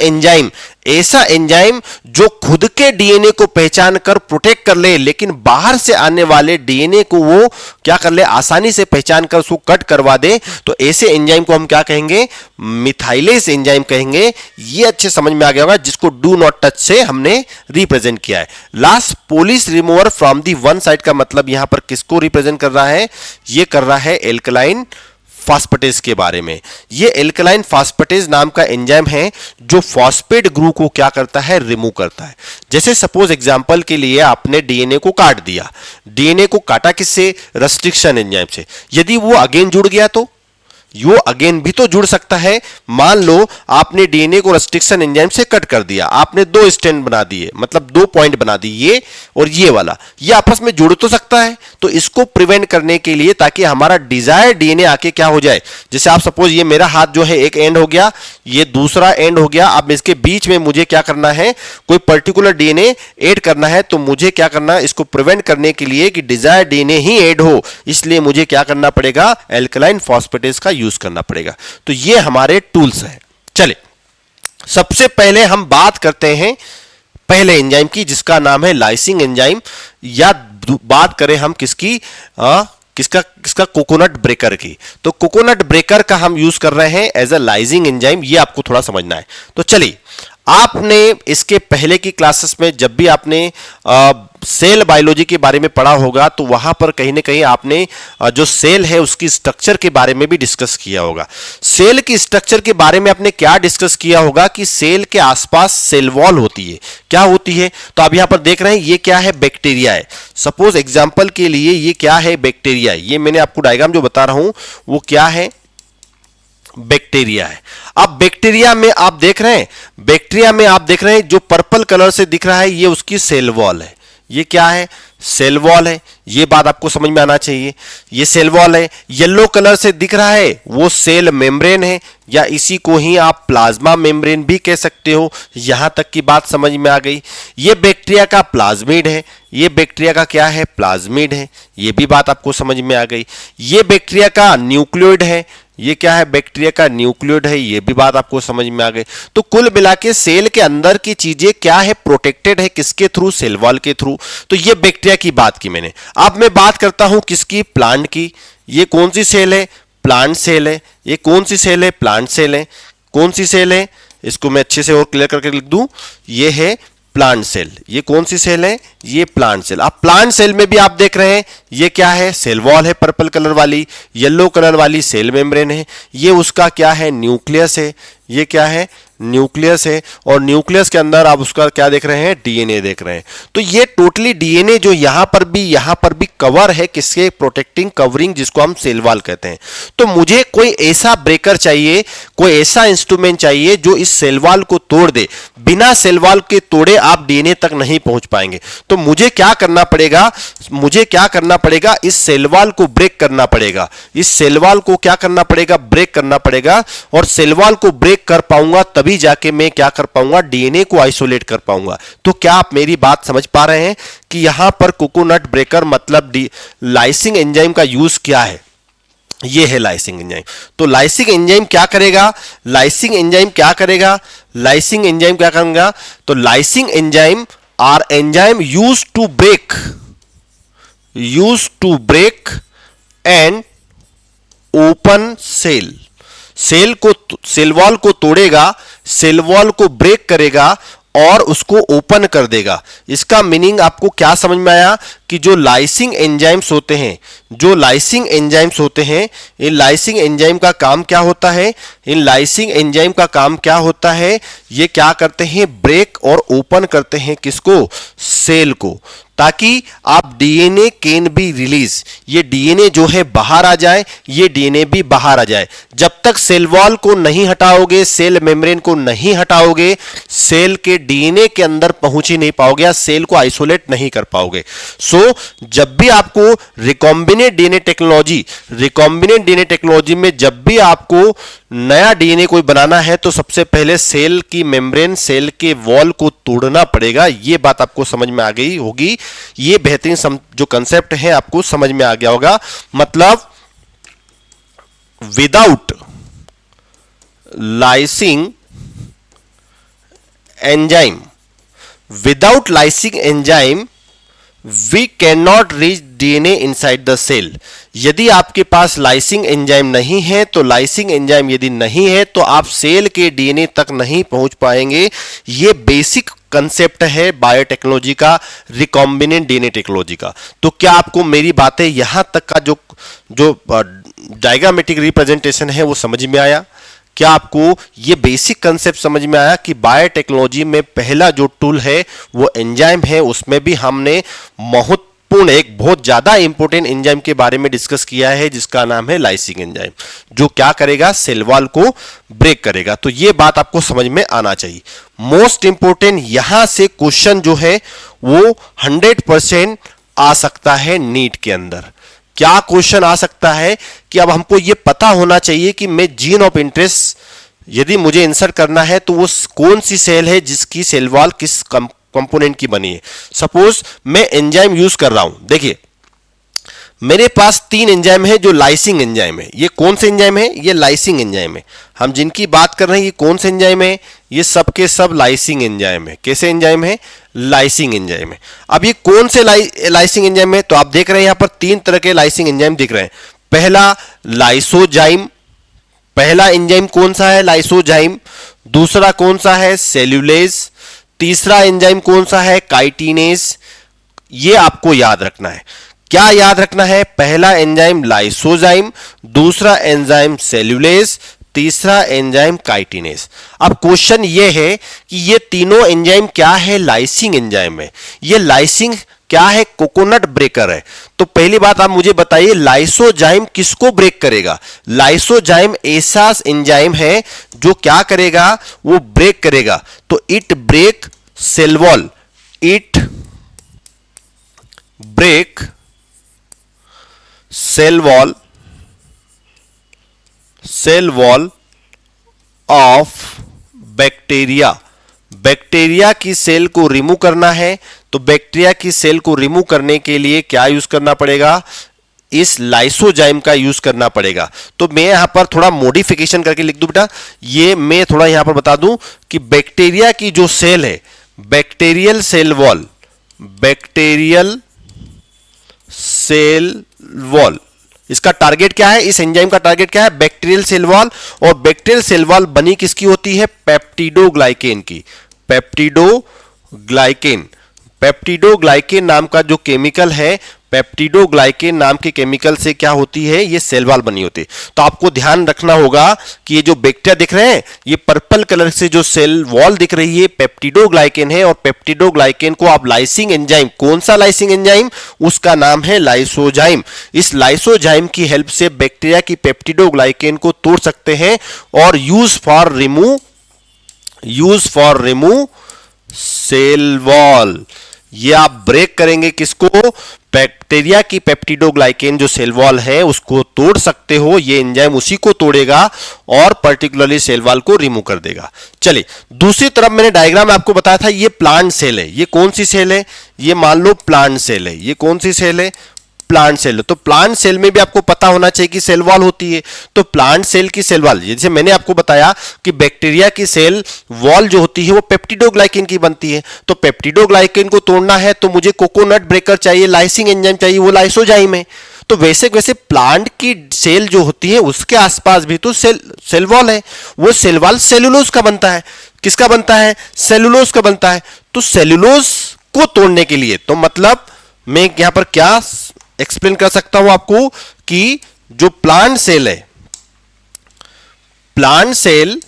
ऐसा एंजाइम जो खुद के डीएनए को पहचान कर प्रोटेक्ट कर ले, लेकिन बाहर से आने वाले डीएनए को वो क्या कर ले, आसानी से पहचान कर उसको कट करवा दे, तो ऐसे एंजाइम को हम क्या कहेंगे, मिथाइलेज एंजाइम कहेंगे। ये अच्छे समझ में आ गया होगा, जिसको डू नॉट टच से हमने रिप्रेजेंट किया है। Last Polish remover from the one side का मतलब यहां पर किसको रिप्रेजेंट कर रहा है, ये कर रहा है एल्कलाइन फास्फेटेज के बारे में। ये एल्कलाइन फास्फेटेज नाम का एंजाइम है जो फॉस्फेट ग्रुप को क्या करता है, रिमूव करता है। जैसे सपोज एग्जांपल के लिए आपने डीएनए को काट दिया, डीएनए को काटा किससे, रेस्ट्रिक्शन एंजाइम से। यदि वो अगेन जुड़ गया तो यो अगेन भी तो जुड़ सकता है। मान लो आपने डीएनए को रेस्ट्रिक्शन एंजाइम से कट कर दिया, आपने दो स्टैंड बना दिए, मतलब दो पॉइंट बना दिए, ये और ये वाला, ये आपस में जुड़ तो सकता है। तो इसको प्रिवेंट करने के लिए, ताकि हमारा डिजायर डीएनए आके क्या हो जाए, जैसे आप सपोज ये मेरा हाथ जो है एक एंड हो गया, ये दूसरा एंड हो गया, अब इसके बीच में मुझे क्या करना है, कोई पर्टिकुलर डीएनए ऐड करना है, तो मुझे क्या करना है, इसको प्रिवेंट करने के लिए कि डिजायर डीएनए ही ऐड हो, इसलिए मुझे क्या करना पड़ेगा, एल्कलाइन फॉस्फेटेज का यूज करना पड़ेगा। तो ये हमारे टूल्स हैं। चले सबसे पहले हम बात करते हैं पहले एंजाइम की, जिसका नाम है लाइसिंग एंजाइम, या बात करें हम किसकी, किसका कोकोनट ब्रेकर की। तो कोकोनट ब्रेकर का हम यूज कर रहे हैं एज अ लाइसिंग एंजाइम, ये आपको थोड़ा समझना है। तो चलिए, आपने इसके पहले की क्लासेस में जब भी आपने सेल बायोलॉजी के बारे में पढ़ा होगा, तो वहां पर कहीं ना कहीं आपने जो सेल है उसकी स्ट्रक्चर के बारे में भी डिस्कस किया होगा। सेल की स्ट्रक्चर के बारे में आपने क्या डिस्कस किया होगा कि सेल के आसपास सेल वॉल होती है। क्या होती है, तो आप यहां पर देख रहे हैं, ये क्या है, बैक्टीरिया है। सपोज एग्जांपल के लिए ये क्या है, बैक्टीरिया है। ये मैंने आपको डायग्राम जो बता रहा हूं वो क्या है, बैक्टीरिया है। अब बैक्टीरिया में आप देख रहे हैं, बैक्टीरिया में आप देख रहे हैं जो पर्पल कलर से दिख रहा है, ये उसकी सेल वॉल है। ये क्या है, सेल वॉल है। ये बात आपको समझ में आना चाहिए, ये सेल वॉल है। येलो कलर से दिख रहा है वो सेल मेम्ब्रेन है, या इसी को ही आप प्लाज्मा मेम्ब्रेन भी कह सकते हो। यहां तक की बात समझ में आ गई। ये बैक्टीरिया का प्लाज्मिड है, ये बैक्टीरिया का क्या है, प्लाज्मिड है। ये भी बात आपको समझ में आ गई। ये बैक्टीरिया का न्यूक्लियोइड है, ये क्या है, बैक्टीरिया का न्यूक्लियोइड है। ये भी बात आपको समझ में आ गई। तो कुल मिला के सेल के अंदर की चीजें क्या है, प्रोटेक्टेड है, किसके थ्रू, सेल वॉल के थ्रू। तो ये बैक्टीरिया की बात की मैंने। अब मैं बात करता हूं किसकी, प्लांट की। ये कौन सी सेल है, प्लांट सेल है। ये कौन सी सेल है, प्लांट सेल है। कौन सी सेल है, इसको मैं अच्छे से और क्लियर करके लिख दूं, ये है प्लांट सेल। ये कौन सी सेल है, ये प्लांट सेल। अब प्लांट सेल में भी आप देख रहे हैं, ये क्या है, सेल वॉल है पर्पल कलर वाली, येलो कलर वाली सेल मेम्ब्रेन है। ये उसका क्या है, न्यूक्लियस है। ये क्या है, न्यूक्लियस है। और न्यूक्लियस के अंदर आप उसका क्या देख रहे हैं, डीएनए देख रहे हैं। तो ये टोटली डीएनए जो यहां पर भी कवर है, किसके, प्रोटेक्टिंग कवरिंग, जिसको हम सेल वॉल कहते हैं। तो मुझे कोई ऐसा ब्रेकर चाहिए, कोई ऐसा इंस्ट्रूमेंट चाहिए जो इस सेल वॉल को तोड़ दे। बिना सेल वॉल के तोड़े आप डीएनए तक नहीं पहुंच पाएंगे। तो मुझे क्या करना पड़ेगा, इस सेल वॉल को ब्रेक करना पड़ेगा। इस सेल वॉल को क्या करना पड़ेगा, ब्रेक करना पड़ेगा। और सेल वॉल को ब्रेक कर पाऊंगा तभी जाके मैं क्या कर पाऊंगा, डीएनए को आइसोलेट कर पाऊंगा। तो क्या आप मेरी बात समझ पा रहे हैं कि यहां पर कोकोनट ब्रेकर मतलब लाइसिंग एंजाइम का यूज क्या है। ये है लाइसिंग एंजाइम। तो लाइसिंग एंजाइम क्या करेगा, तो lysing enzyme are enzyme use to break and open cell wall को तोड़ेगा, सेल वॉल को ब्रेक करेगा और उसको ओपन कर देगा। इसका मीनिंग आपको क्या समझ में आया कि जो लाइसिंग एंजाइम्स होते हैं, इन लाइसिंग एंजाइम का काम क्या होता है, ये क्या करते हैं, ब्रेक और ओपन करते हैं, किसको, सेल को, ताकि आप डीएनए कैन बी रिलीज, ये डीएनए जो है बाहर आ जाए, ये डीएनए भी बाहर आ जाए। जब तक सेल वॉल को नहीं हटाओगे, सेल मेम्ब्रेन को नहीं हटाओगे, सेल के डीएनए के अंदर पहुंच ही नहीं पाओगे, सेल को आइसोलेट नहीं कर पाओगे। सो जब भी आपको रिकॉम्बिनेंट डीएनए टेक्नोलॉजी में जब भी आपको नया डीएनए कोई बनाना है, तो सबसे पहले सेल की मेम्ब्रेन, सेल के वॉल को तोड़ना पड़ेगा। ये बात आपको समझ में आ गई होगी। ये बेहतरीन जो कंसेप्ट है आपको समझ में आ गया होगा। मतलब without lysing enzyme, without lysing enzyme we can not reach DNA inside the cell. यदि आपके पास लाइसिंग एंजाइम नहीं है, तो लाइसिंग एंजाइम यदि नहीं है तो आप सेल के डीएनए तक नहीं पहुंच पाएंगे। यह बेसिक कंसेप्ट है बायोटेक्नोलॉजी का, रिकॉम्बिनेंट डीएनए टेक्नोलॉजी का। तो क्या आपको मेरी बातें यहां तक का जो डायग्रामेटिक रिप्रेजेंटेशन है वो समझ में आया? क्या आपको ये बेसिक कंसेप्ट समझ में आया कि बायोटेक्नोलॉजी में पहला जो टूल है वो एंजाइम है, उसमें भी हमने महत्वपूर्ण एक बहुत ज्यादा इंपॉर्टेंट एंजाइम के बारे में डिस्कस किया है जिसका नाम है लाइसिंग एंजाइम, जो क्या करेगा, सेल वॉल को ब्रेक करेगा। तो ये बात आपको समझ में आना चाहिए। मोस्ट इंपॉर्टेंट यहां से क्वेश्चन जो है वो 100% आ सकता है नीट के अंदर। क्या क्वेश्चन आ सकता है कि अब हमको यह पता होना चाहिए कि मैं जीन ऑफ इंटरेस्ट यदि मुझे इंसर्ट करना है तो वो कौन सी सेल है जिसकी सेल वॉल किस कंपोनेंट की बनी है। सपोज मैं एंजाइम यूज कर रहा हूं, देखिए मेरे पास 3 एंजाइम है जो लाइसिंग एंजाइम है। ये कौन से एंजाइम है? ये लाइसिंग एंजाइम है। हम जिनकी बात कर रहे हैं ये कौन से एंजाइम है? ये सब के सब लाइसिंग एंजाइम है। कैसे एंजाइम है? लाइसिंग एंजाइम है। अब ये कौन से लाइसिंग एंजाइम है? तो आप देख रहे हैं यहां पर 3 तरह के लाइसिंग एंजाइम दिख रहे हैं। पहला लाइसोजाइम, पहला एंजाइम कौन सा है? लाइसोजाइम। दूसरा कौन सा है? सेल्यूलेज। तीसरा एंजाइम कौन सा है? काइटिनेज। ये आपको याद रखना है। क्या याद रखना है? पहला एंजाइम लाइसोजाइम, दूसरा एंजाइम सेल्यूलेज, तीसरा एंजाइम काइटिनेज। अब क्वेश्चन ये है कि ये तीनों एंजाइम क्या है? लाइसिंग एंजाइम है। ये लाइसिंग क्या है? कोकोनट ब्रेकर है। तो पहली बात आप मुझे बताइए, लाइसोजाइम किसको ब्रेक करेगा? लाइसोजाइम ऐसा एंजाइम है जो क्या करेगा? वो ब्रेक करेगा। तो it break cell wall, it break cell wall of bacteria. Bacteria की सेल को रिमूव करना है, तो बैक्टीरिया की सेल को रिमूव करने के लिए क्या यूज करना पड़ेगा? इस लाइसोजाइम का यूज करना पड़ेगा। तो मैं यहां पर थोड़ा मॉडिफिकेशन करके लिख दूं बेटा, ये मैं थोड़ा यहां पर बता दूं कि बैक्टीरिया की जो सेल है, bacterial cell wall, bacterial cell wall, इसका टारगेट क्या है? इस एंजाइम का टारगेट क्या है? Bacterial cell wall. और बैक्टीरियल सेल वॉल बनी किसकी होती है? पेप्टिडोग्लाइकेन की। पेप्टिडोग्लाइकेन, पेप्टिडोग्लाइकेन नाम का जो केमिकल है, पेप्टिडोग्लाइकेन नाम के केमिकल से क्या होती है? ये सेल वॉल बनी होती है। तो आपको ध्यान रखना होगा कि ये जो बैक्टीरिया दिख रहे हैं, ये पर्पल कलर से जो सेल वॉल दिख रही है पेप्टिडोग्लाइकेन है। और पेप्टिडोग्लाइकेन को आप लाइसिंग एंजाइम, कौन सा लाइसिंग एंजाइम? उसका नाम है लाइसोजाइम। इस लाइसोजाइम की हेल्प से बैक्टीरिया की पेप्टिडोग्लाइकेन को तोड़ सकते हैं और use for remove cell wall. ये आप ब्रेक करेंगे किसको? बैक्टीरिया की पेप्टिडोग्लाइकेन जो सेल वॉल है उसको तोड़ सकते हो। ये एंजाइम उसी को तोड़ेगा और पर्टिकुलरली सेल वॉल को रिमूव कर देगा। चलिए दूसरी तरफ मैंने डायग्राम में आपको बताया था, ये प्लांट सेल है। ये कौन सी सेल है? ये मान लो प्लांट सेल है। ये कौन सी सेल है? Plant cell. तो प्लांट सेल में भी आपको पता होना चाहिए कि सेल वॉल होती है। तो प्लांट सेल की सेल वॉल, जैसे मैंने आपको बताया कि बैक्टीरिया की सेल वॉल जो होती है वो पेप्टिडोग्लाइकेन की बनती है। तो पेप्टिडोग्लाइकेन को तोड़ना है तो मुझे कोकोनट ब्रेकर चाहिए, लाइसिंग एंजाइम चाहिए, वो लाइसोजाइम है। तो वैसे वैसे प्लांट की सेल जो होती है उसके आसपास भी तो सेल वॉल है। वो सेल वॉल सेलुलोज का बनता है। किसका बनता है? सेलुलोज का बनता है। तो सेलुलोज को तोड़ने के लिए, तो मतलब मैं यहां पर क्या एक्सप्लेन कर सकता हूं आपको कि जो प्लांट सेल है, प्लांट सेल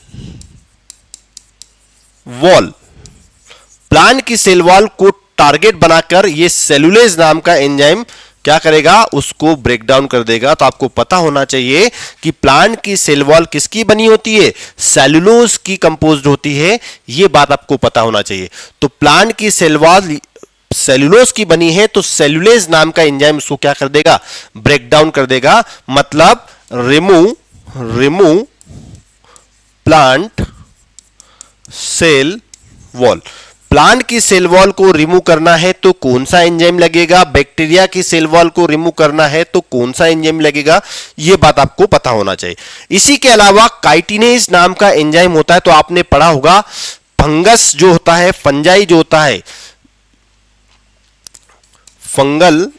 वॉल, प्लांट की सेल वॉल को टारगेट बनाकर ये सेलुलेज नाम का एंजाइम क्या करेगा? उसको ब्रेक डाउन कर देगा। तो आपको पता होना चाहिए कि प्लांट की सेल वॉल किसकी बनी होती है? सेलुलोज की कंपोज्ड होती है। यह बात आपको पता होना चाहिए। तो प्लांट की सेल वॉल सेलुलोज की बनी है, तो सेलुलेज नाम का एंजाइम उसको क्या कर देगा? ब्रेक डाउन कर देगा। मतलब remove plant cell wall. Plant की सेल वॉल को रिमूव करना है तो कौन सा एंजाइम लगेगा? बैक्टीरिया की सेल वॉल को रिमूव करना है तो कौन सा एंजाइम लगेगा? यह बात आपको पता होना चाहिए। इसी के अलावा काइटिनेज नाम का एंजाइम होता है। तो आपने पढ़ा होगा फंगस जो होता है, फंजाई जो होता है, फंगल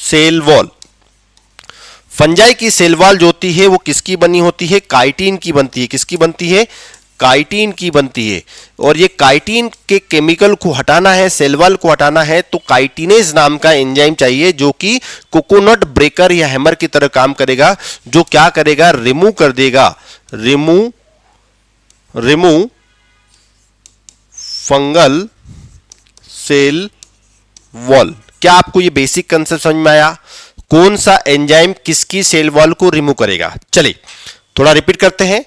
सेल वॉल, फंजाई की सेल वॉल जो होती है वो किसकी बनी होती है? काइटिन की बनती है। किसकी बनती है? काइटिन की बनती है। और ये काइटिन के केमिकल को हटाना है, सेल वॉल को हटाना है, तो काइटिनेज नाम का एंजाइम चाहिए जो कि कोकोनट ब्रेकर या हैमर की तरह काम करेगा, जो क्या करेगा? रिमूव कर देगा, रिमूव फंगल सेल वॉल। क्या आपको ये बेसिक कंसेप्ट समझ में आया? कौन सा एंजाइम किसकी सेल वॉल को रिमूव करेगा? चलिए थोड़ा रिपीट करते हैं।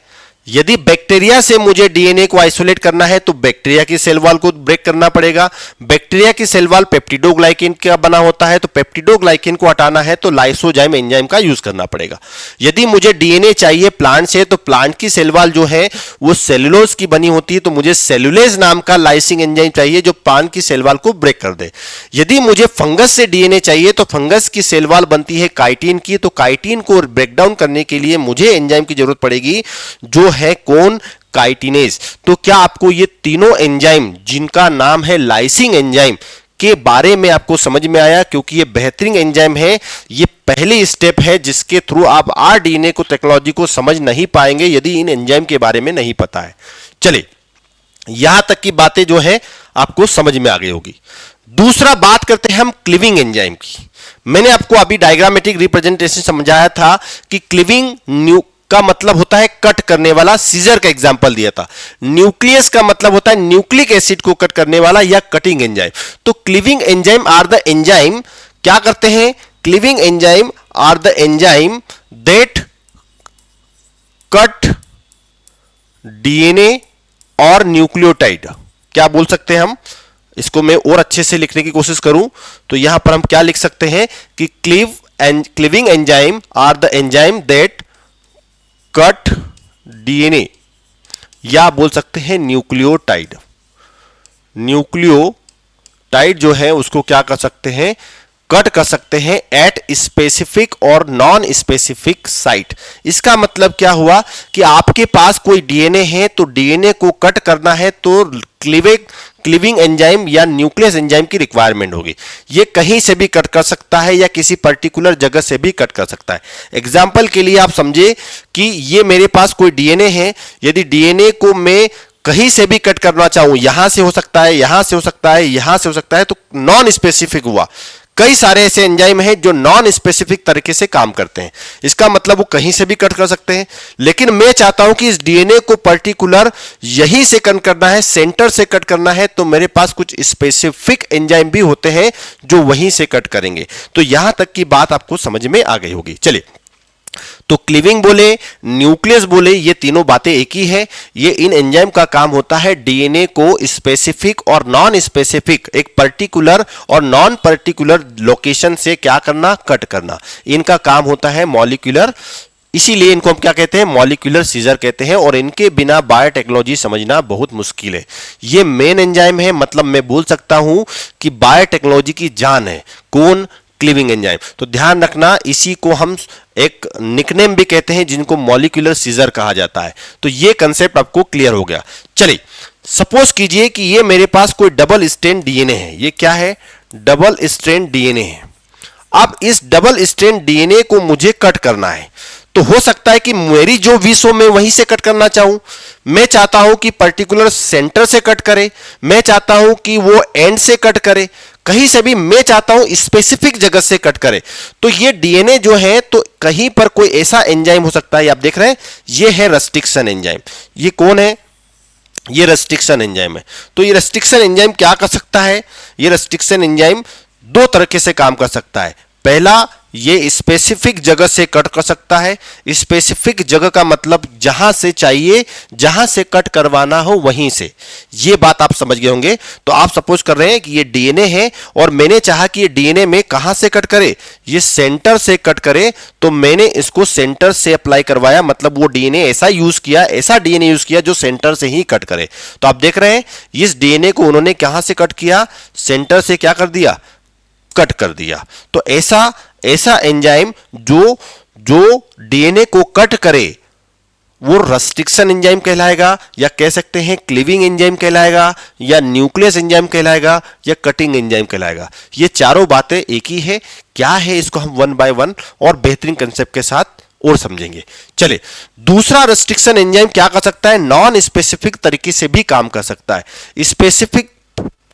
यदि बैक्टीरिया से मुझे डीएनए को आइसोलेट करना है तो बैक्टीरिया की सेल वॉल को ब्रेक करना पड़ेगा। बैक्टीरिया की सेल वॉल पेप्टिडोग्लाइकेन का बना होता है, तो पेप्टिडोग्लाइकेन को हटाना है तो लाइसोजाइम एंजाइम का यूज करना पड़ेगा। यदि मुझे डीएनए चाहिए प्लांट से, तो प्लांट की सेल वॉल जो है वो सेलुलोज की बनी होती है, तो मुझे सेलुलेज नाम का लाइसिंग एंजाइम चाहिए जो प्लांट की सेल वॉल को ब्रेक कर दे। यदि मुझे फंगस से डीएनए चाहिए तो फंगस की सेल वॉल बनती है काइटिन की, तो काइटिन को ब्रेक डाउन करने के लिए मुझे एंजाइम की जरूरत पड़ेगी जो है कौन? काइटिनेज। तो क्या आपको ये तीनों एंजाइम जिनका नाम है लाइसिंग एंजाइम के बारे में आपको समझ में आया? क्योंकि ये बेहतरीन एंजाइम है, ये पहली स्टेप है जिसके थ्रू आप आरडीएनए को टेक्नोलॉजी को समझ नहीं पाएंगे यदि इन एंजाइम के बारे में नहीं पता है। चलिए यहां तक की बातें जो है आपको समझ में आ गई होगी। दूसरा बात करते हैं हम क्लीविंग एंजाइम की। मैंने आपको अभी डायग्रामेटिक रिप्रेजेंटेशन समझाया था कि क्लीविंग का मतलब होता है कट करने वाला, सीजर का एग्जांपल दिया था। न्यूक्लियस का मतलब होता है न्यूक्लिक एसिड को कट करने वाला या कटिंग एंजाइम। तो cleaving enzyme are the enzyme क्या करते हैं? Cleaving enzyme are the enzyme that cut DNA और न्यूक्लियोटाइड। क्या बोल सकते हैं हम? इसको मैं और अच्छे से लिखने की कोशिश करूं तो यहां पर हम क्या लिख सकते हैं कि cleaving enzyme are the enzyme that cut DNA, या बोल सकते हैं न्यूक्लियोटाइड। न्यूक्लियोटाइड जो है उसको क्या कर सकते हैं? कट कर सकते हैं एट स्पेसिफिक और नॉन स्पेसिफिक साइट। इसका मतलब क्या हुआ कि आपके पास कोई डीएनए है तो डीएनए को कट करना है तो क्लीविंग एंजाइम या न्यूक्लियस एंजाइम की रिक्वायरमेंट होगी। ये कहीं से भी कट कर सकता है या किसी पर्टिकुलर जगह से भी कट कर सकता है। एग्जाम्पल के लिए आप समझे कि ये मेरे पास कोई डीएनए है, यदि डीएनए को मैं कहीं से भी कट करना चाहूं, यहां से हो सकता है, यहां से हो सकता है, यहां से हो सकता है, तो नॉन स्पेसिफिक हुआ। कई सारे ऐसे एंजाइम हैं जो नॉन स्पेसिफिक तरीके से काम करते हैं। इसका मतलब वो कहीं से भी कट कर सकते हैं, लेकिन मैं चाहता हूं कि इस डीएनए को पर्टिकुलर यहीं से कट करना है, सेंटर से कट करना है, तो मेरे पास कुछ स्पेसिफिक एंजाइम भी होते हैं जो वहीं से कट करेंगे। तो यहां तक की बात आपको समझ में आ गई होगी। चलिए, तो क्लीविंग बोले, न्यूक्लियस बोले, ये तीनों बातें एक ही है। ये इन एंजाइम का काम होता है डीएनए को स्पेसिफिक और नॉन स्पेसिफिक, एक पर्टिकुलर और नॉन पर्टिकुलर लोकेशन से क्या करना? कट करना। इनका काम होता है मॉलिक्यूलर, इसीलिए इनको हम क्या कहते हैं? मॉलिक्यूलर सीजर कहते हैं। और इनके बिना बायोटेक्नोलॉजी समझना बहुत मुश्किल है। ये मेन एंजाइम है, मतलब मैं बोल सकता हूं कि बायोटेक्नोलॉजी की जान है। कौन? Cleaving enzyme. तो ध्यान रखना, इसी को हम एक निकनेम भी कहते हैं जिनको मॉलिक्यूलर सीजर कहा जाता है। तो ये कंसेप्ट आपको क्लियर हो गया। चलिए, सपोज कीजिए कि ये मेरे पास कोई डबल स्ट्रैंड डीएनए है। ये क्या है? डबल स्ट्रैंड डीएनए है। अब इस डबल स्ट्रैंड डीएनए को मुझे कट करना है, तो हो सकता है कि मेरी जो विश हो मैं वहीं से कट करना चाहूं। मैं चाहता हूं कि पर्टिकुलर सेंटर से कट करे, मैं चाहता हूं कि वो एंड से कट करे, कहीं से भी मैं चाहता हूं स्पेसिफिक जगह से कट करे। तो ये डीएनए जो है, तो कहीं पर कोई ऐसा एंजाइम हो सकता है, आप देख रहे हैं ये है रेस्ट्रिक्शन एंजाइम। ये कौन है? ये रेस्ट्रिक्शन एंजाइम है। तो ये रेस्ट्रिक्शन एंजाइम क्या कर सकता है? ये रेस्ट्रिक्शन एंजाइम दो तरीके से काम कर सकता है। पहला, ये स्पेसिफिक जगह से कट कर सकता है। स्पेसिफिक जगह का मतलब जहां से चाहिए, जहां से कट करवाना हो वहीं से। ये बात आप समझ गए होंगे। तो आप सपोज कर रहे हैं कि ये डीएनए है और मैंने चाहा कि ये डीएनए में कहां से कट करे? ये सेंटर से कट करे। तो मैंने इसको सेंटर से अप्लाई करवाया, मतलब वो डीएनए ऐसा यूज किया, ऐसा डीएनए यूज किया जो सेंटर से ही कट करे। तो आप देख रहे हैं इस डीएनए को उन्होंने कहां से कट किया? सेंटर से क्या कर दिया? कट कर दिया। तो ऐसा एंजाइम जो डीएनए को कट करे वो रेस्ट्रिक्शन एंजाइम कहलाएगा, या कह सकते हैं क्लीविंग एंजाइम कहलाएगा, या न्यूक्लियस एंजाइम कहलाएगा, या कटिंग एंजाइम कहलाएगा। ये चारों बातें एक ही है। क्या है इसको हम वन बाय वन और बेहतरीन कंसेप्ट के साथ और समझेंगे। चलिए, दूसरा रेस्ट्रिक्शन एंजाइम क्या कर सकता है? नॉन स्पेसिफिक तरीके से भी काम कर सकता है। स्पेसिफिक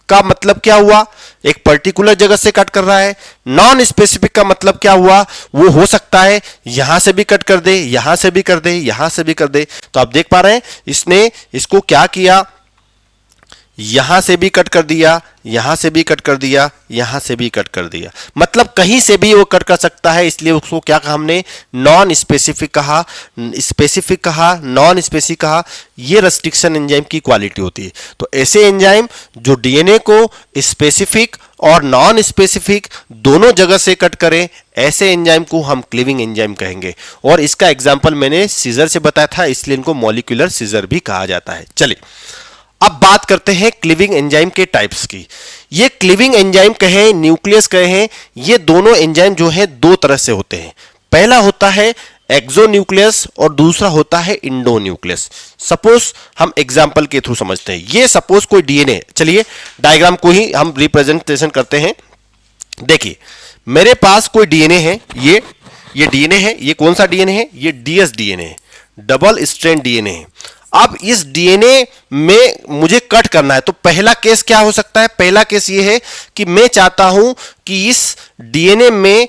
का मतलब क्या हुआ? एक पर्टिकुलर जगह से कट कर रहा है। नॉन स्पेसिफिक का मतलब क्या हुआ? वो हो सकता है यहां से भी कट कर दे, यहां से भी कर दे, यहां से भी कर दे। तो आप देख पा रहे हैं इसने इसको क्या किया, यहां से भी कट कर दिया, यहां से भी कट कर दिया, यहां से भी कट कर दिया, मतलब कहीं से भी वो कट कर सकता है। इसलिए उसको क्या कहा हमने? नॉन स्पेसिफिक कहा, स्पेसिफिक कहा, नॉन स्पेसिफिक कहा। ये रेस्ट्रिक्शन एंजाइम की क्वालिटी होती है। तो ऐसे एंजाइम जो डीएनए को स्पेसिफिक और नॉन स्पेसिफिक दोनों जगह से कट करें, ऐसे एंजाइम को हम क्लीविंग एंजाइम कहेंगे। और इसका एग्जाम्पल मैंने सीजर से बताया था, इसलिए इनको मॉलिक्यूलर सीजर भी कहा जाता है। चलिए, अब बात करते हैं क्लीविंग एंजाइम के टाइप्स की। ये क्लीविंग एंजाइम कहें, न्यूक्लियस कहें, ये दोनों एंजाइम जो है दो तरह से होते हैं। पहला होता है एक्सोन्यूक्लियस और दूसरा होता है इंडोन्यूक्लियस। सपोज हम एग्जांपल के थ्रू समझते हैं। ये सपोज कोई डीएनए, चलिए डायग्राम को ही हम रिप्रेजेंटेशन करते हैं। देखिए, मेरे पास कोई डीएनए है, ये डीएनए है। ये कौन सा डीएनए है? ये डीएस डीएनए है, डबल स्ट्रैंड डीएनए है। अब इस डीएनए में मुझे कट करना है, तो पहला केस क्या हो सकता है? पहला केस ये है कि मैं चाहता हूं कि इस डीएनए में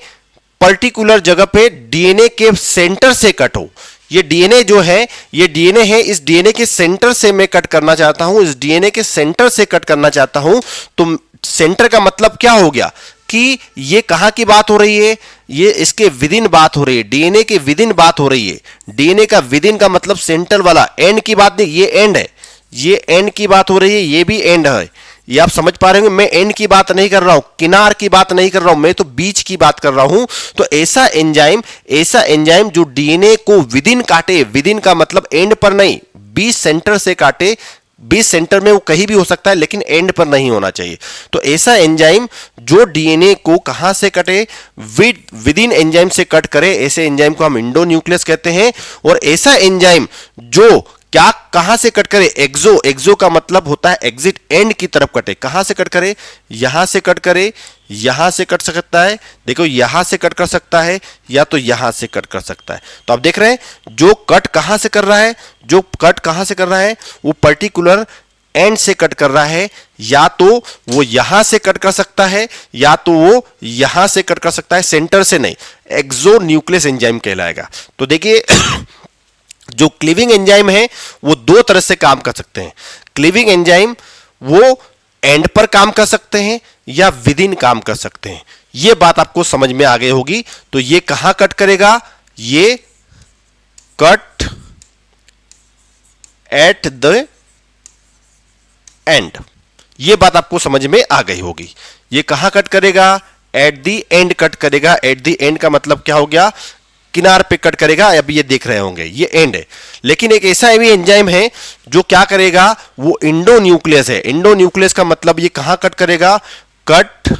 पर्टिकुलर जगह पे डीएनए के सेंटर से कट हो। ये डीएनए जो है, ये डीएनए है, इस डीएनए के सेंटर से मैं कट करना चाहता हूं, इस डीएनए के सेंटर से कट करना चाहता हूं। तो सेंटर का मतलब क्या हो गया कि ये कहां की बात हो रही है? ये इसके विदिन बात हो रही है, डीएनए के विदिन बात हो रही है। डीएनए का विदिन का मतलब सेंटर वाला, एंड की बात नहीं, ये एंड है, ये एंड की बात हो रही है, ये भी एंड है। ये आप समझ पा रहे होंगे, मैं एंड की बात नहीं कर रहा हूं, किनार की बात नहीं कर रहा हूं, मैं तो बीच की बात कर रहा हूं। तो ऐसा एंजाइम जो डीएनए को विदिन काटे, विदिन का मतलब एंड पर नहीं, बीच सेंटर से काटे। बीच सेंटर में वो कहीं भी हो सकता है, लेकिन एंड पर नहीं होना चाहिए। तो ऐसा एंजाइम जो डीएनए को कहां से कटे? विदिन एंजाइम से कट करे, ऐसे एंजाइम को हम इंडोन्यूक्लियस कहते हैं। और ऐसा एंजाइम जो क्या कहां से कट करे? एक्सो का मतलब होता है एग्जिट, एंड की तरफ कटे। कहां से कट करे? यहां से कट करे, यहां से कट सकता है, देखो यहां से कट कर सकता है, या तो यहां से कट कर सकता है। तो आप देख रहे हैं जो कट कहां से कर रहा है, जो कट कहां से कर रहा है, वो पर्टिकुलर एंड से कट कर रहा है। या तो वो यहां से कट कर सकता है, या तो वो यहां से कट कर सकता है, सेंटर से नहीं। एक्सोन्यूक्लियस एंजाइम कहलाएगा। तो देखिए जो क्लीविंग एंजाइम है वो दो तरह से काम कर सकते हैं। क्लीविंग एंजाइम वो एंड पर काम कर सकते हैं या विदिन काम कर सकते हैं। ये बात आपको समझ में आ गई होगी। तो ये कहां कट करेगा? ये कट एट द एंड। ये बात आपको समझ में आ गई होगी। ये कहां कट करेगा? एट द एंड कट करेगा। एट द एंड का मतलब क्या हो गया? किनार पे कट करेगा। अभी ये देख रहे होंगे ये एंड है। लेकिन एक ऐसा भी एंजाइम है जो क्या करेगा? वो इंडोन्यूक्लियस है। इंडोन्यूक्लियस का मतलब ये कहां कट करेगा? Cut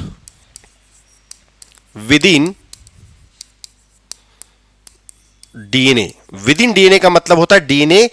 within DNA. Within DNA का मतलब होता है डीएनए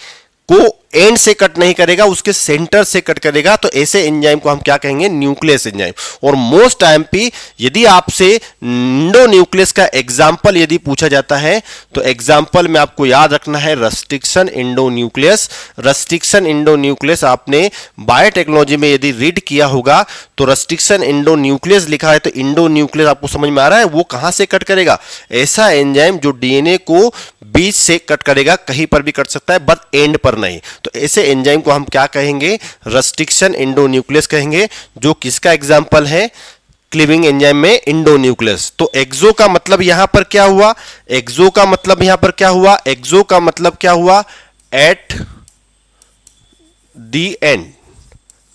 को एंड से कट नहीं करेगा, उसके सेंटर से कट करेगा। तो ऐसे एंजाइम को हम क्या कहेंगे? Nucleus enzyme. और मोस्ट टाइम पे यदि आपसे इंडोन्यूक्लियस का एग्जांपल यदि पूछा जाता है तो एग्जांपल में आपको याद रखना है रेस्ट्रिक्शन इंडोन्यूक्लियस। रेस्ट्रिक्शन इंडोन्यूक्लियस आपने बायोटेक्नोलॉजी में यदि रीड किया होगा तो रेस्ट्रिक्शन इंडोन्यूक्लियस लिखा है, तो इंडोन्यूक्लियस आपको समझ में आ रहा है वो कहां से कट करेगा? ऐसा एंजाइम जो डीएनए को बीच से कट करेगा, कहीं पर भी कट सकता है बट एंड पर नहीं। तो ऐसे एंजाइम को हम क्या कहेंगे? रेस्ट्रिक्शन इंडोन्यूक्लियस कहेंगे, जो किसका एग्जांपल है? क्लीविंग एंजाइम में इंडोन्यूक्लियस। तो एक्सो का मतलब यहां पर क्या हुआ? एक्सो का मतलब यहां पर क्या हुआ? एक्सो का मतलब क्या हुआ? At the and.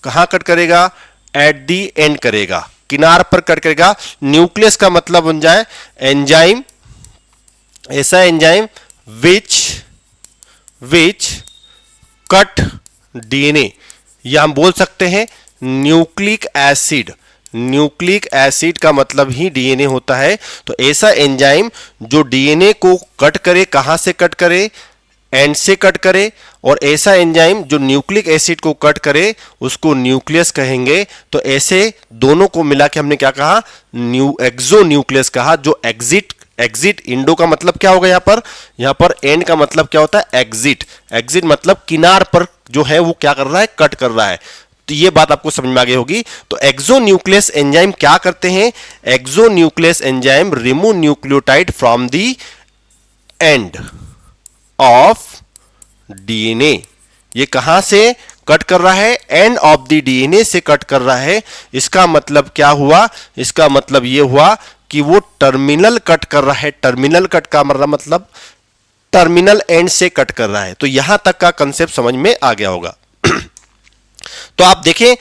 कहां कट करेगा? एट दी एंड करेगा, किनार पर कट करेगा। न्यूक्लियस का मतलब बन जाए एंजाइम, ऐसा एंजाइम विच कट डीएनए, या हम बोल सकते हैं न्यूक्लिक एसिड। न्यूक्लिक एसिड का मतलब ही डीएनए होता है। तो ऐसा एंजाइम जो डीएनए को कट करे, कहां से कट करे? एंड से कट करे, और ऐसा एंजाइम जो न्यूक्लिक एसिड को कट करे उसको न्यूक्लियस कहेंगे। तो ऐसे दोनों को मिला के हमने क्या कहा, एक्सो न्यूक्लियस कहा। जो एग्जिट इंडो का मतलब क्या होगा, यहां पर एंड का मतलब क्या होता है, एग्जिट मतलब किनार पर जो है वो क्या कर रहा है, कट कर रहा है। तो ये बात आपको समझ में आ गई होगी। तो एक्सोन्यूक्लियस एंजाइम क्या करते हैं, exonuclease enzyme remove nucleotide from the end of DNA. ये कहां से कट कर रहा है, एंड ऑफ द डीएनए से कट कर रहा है। इसका मतलब क्या हुआ, इसका मतलब ये हुआ कि वो टर्मिनल कट कर रहा है। टर्मिनल कट का मतलब टर्मिनल एंड से कट कर रहा है। तो यहां तक का कंसेप्ट समझ में आ गया होगा। तो आप देखें,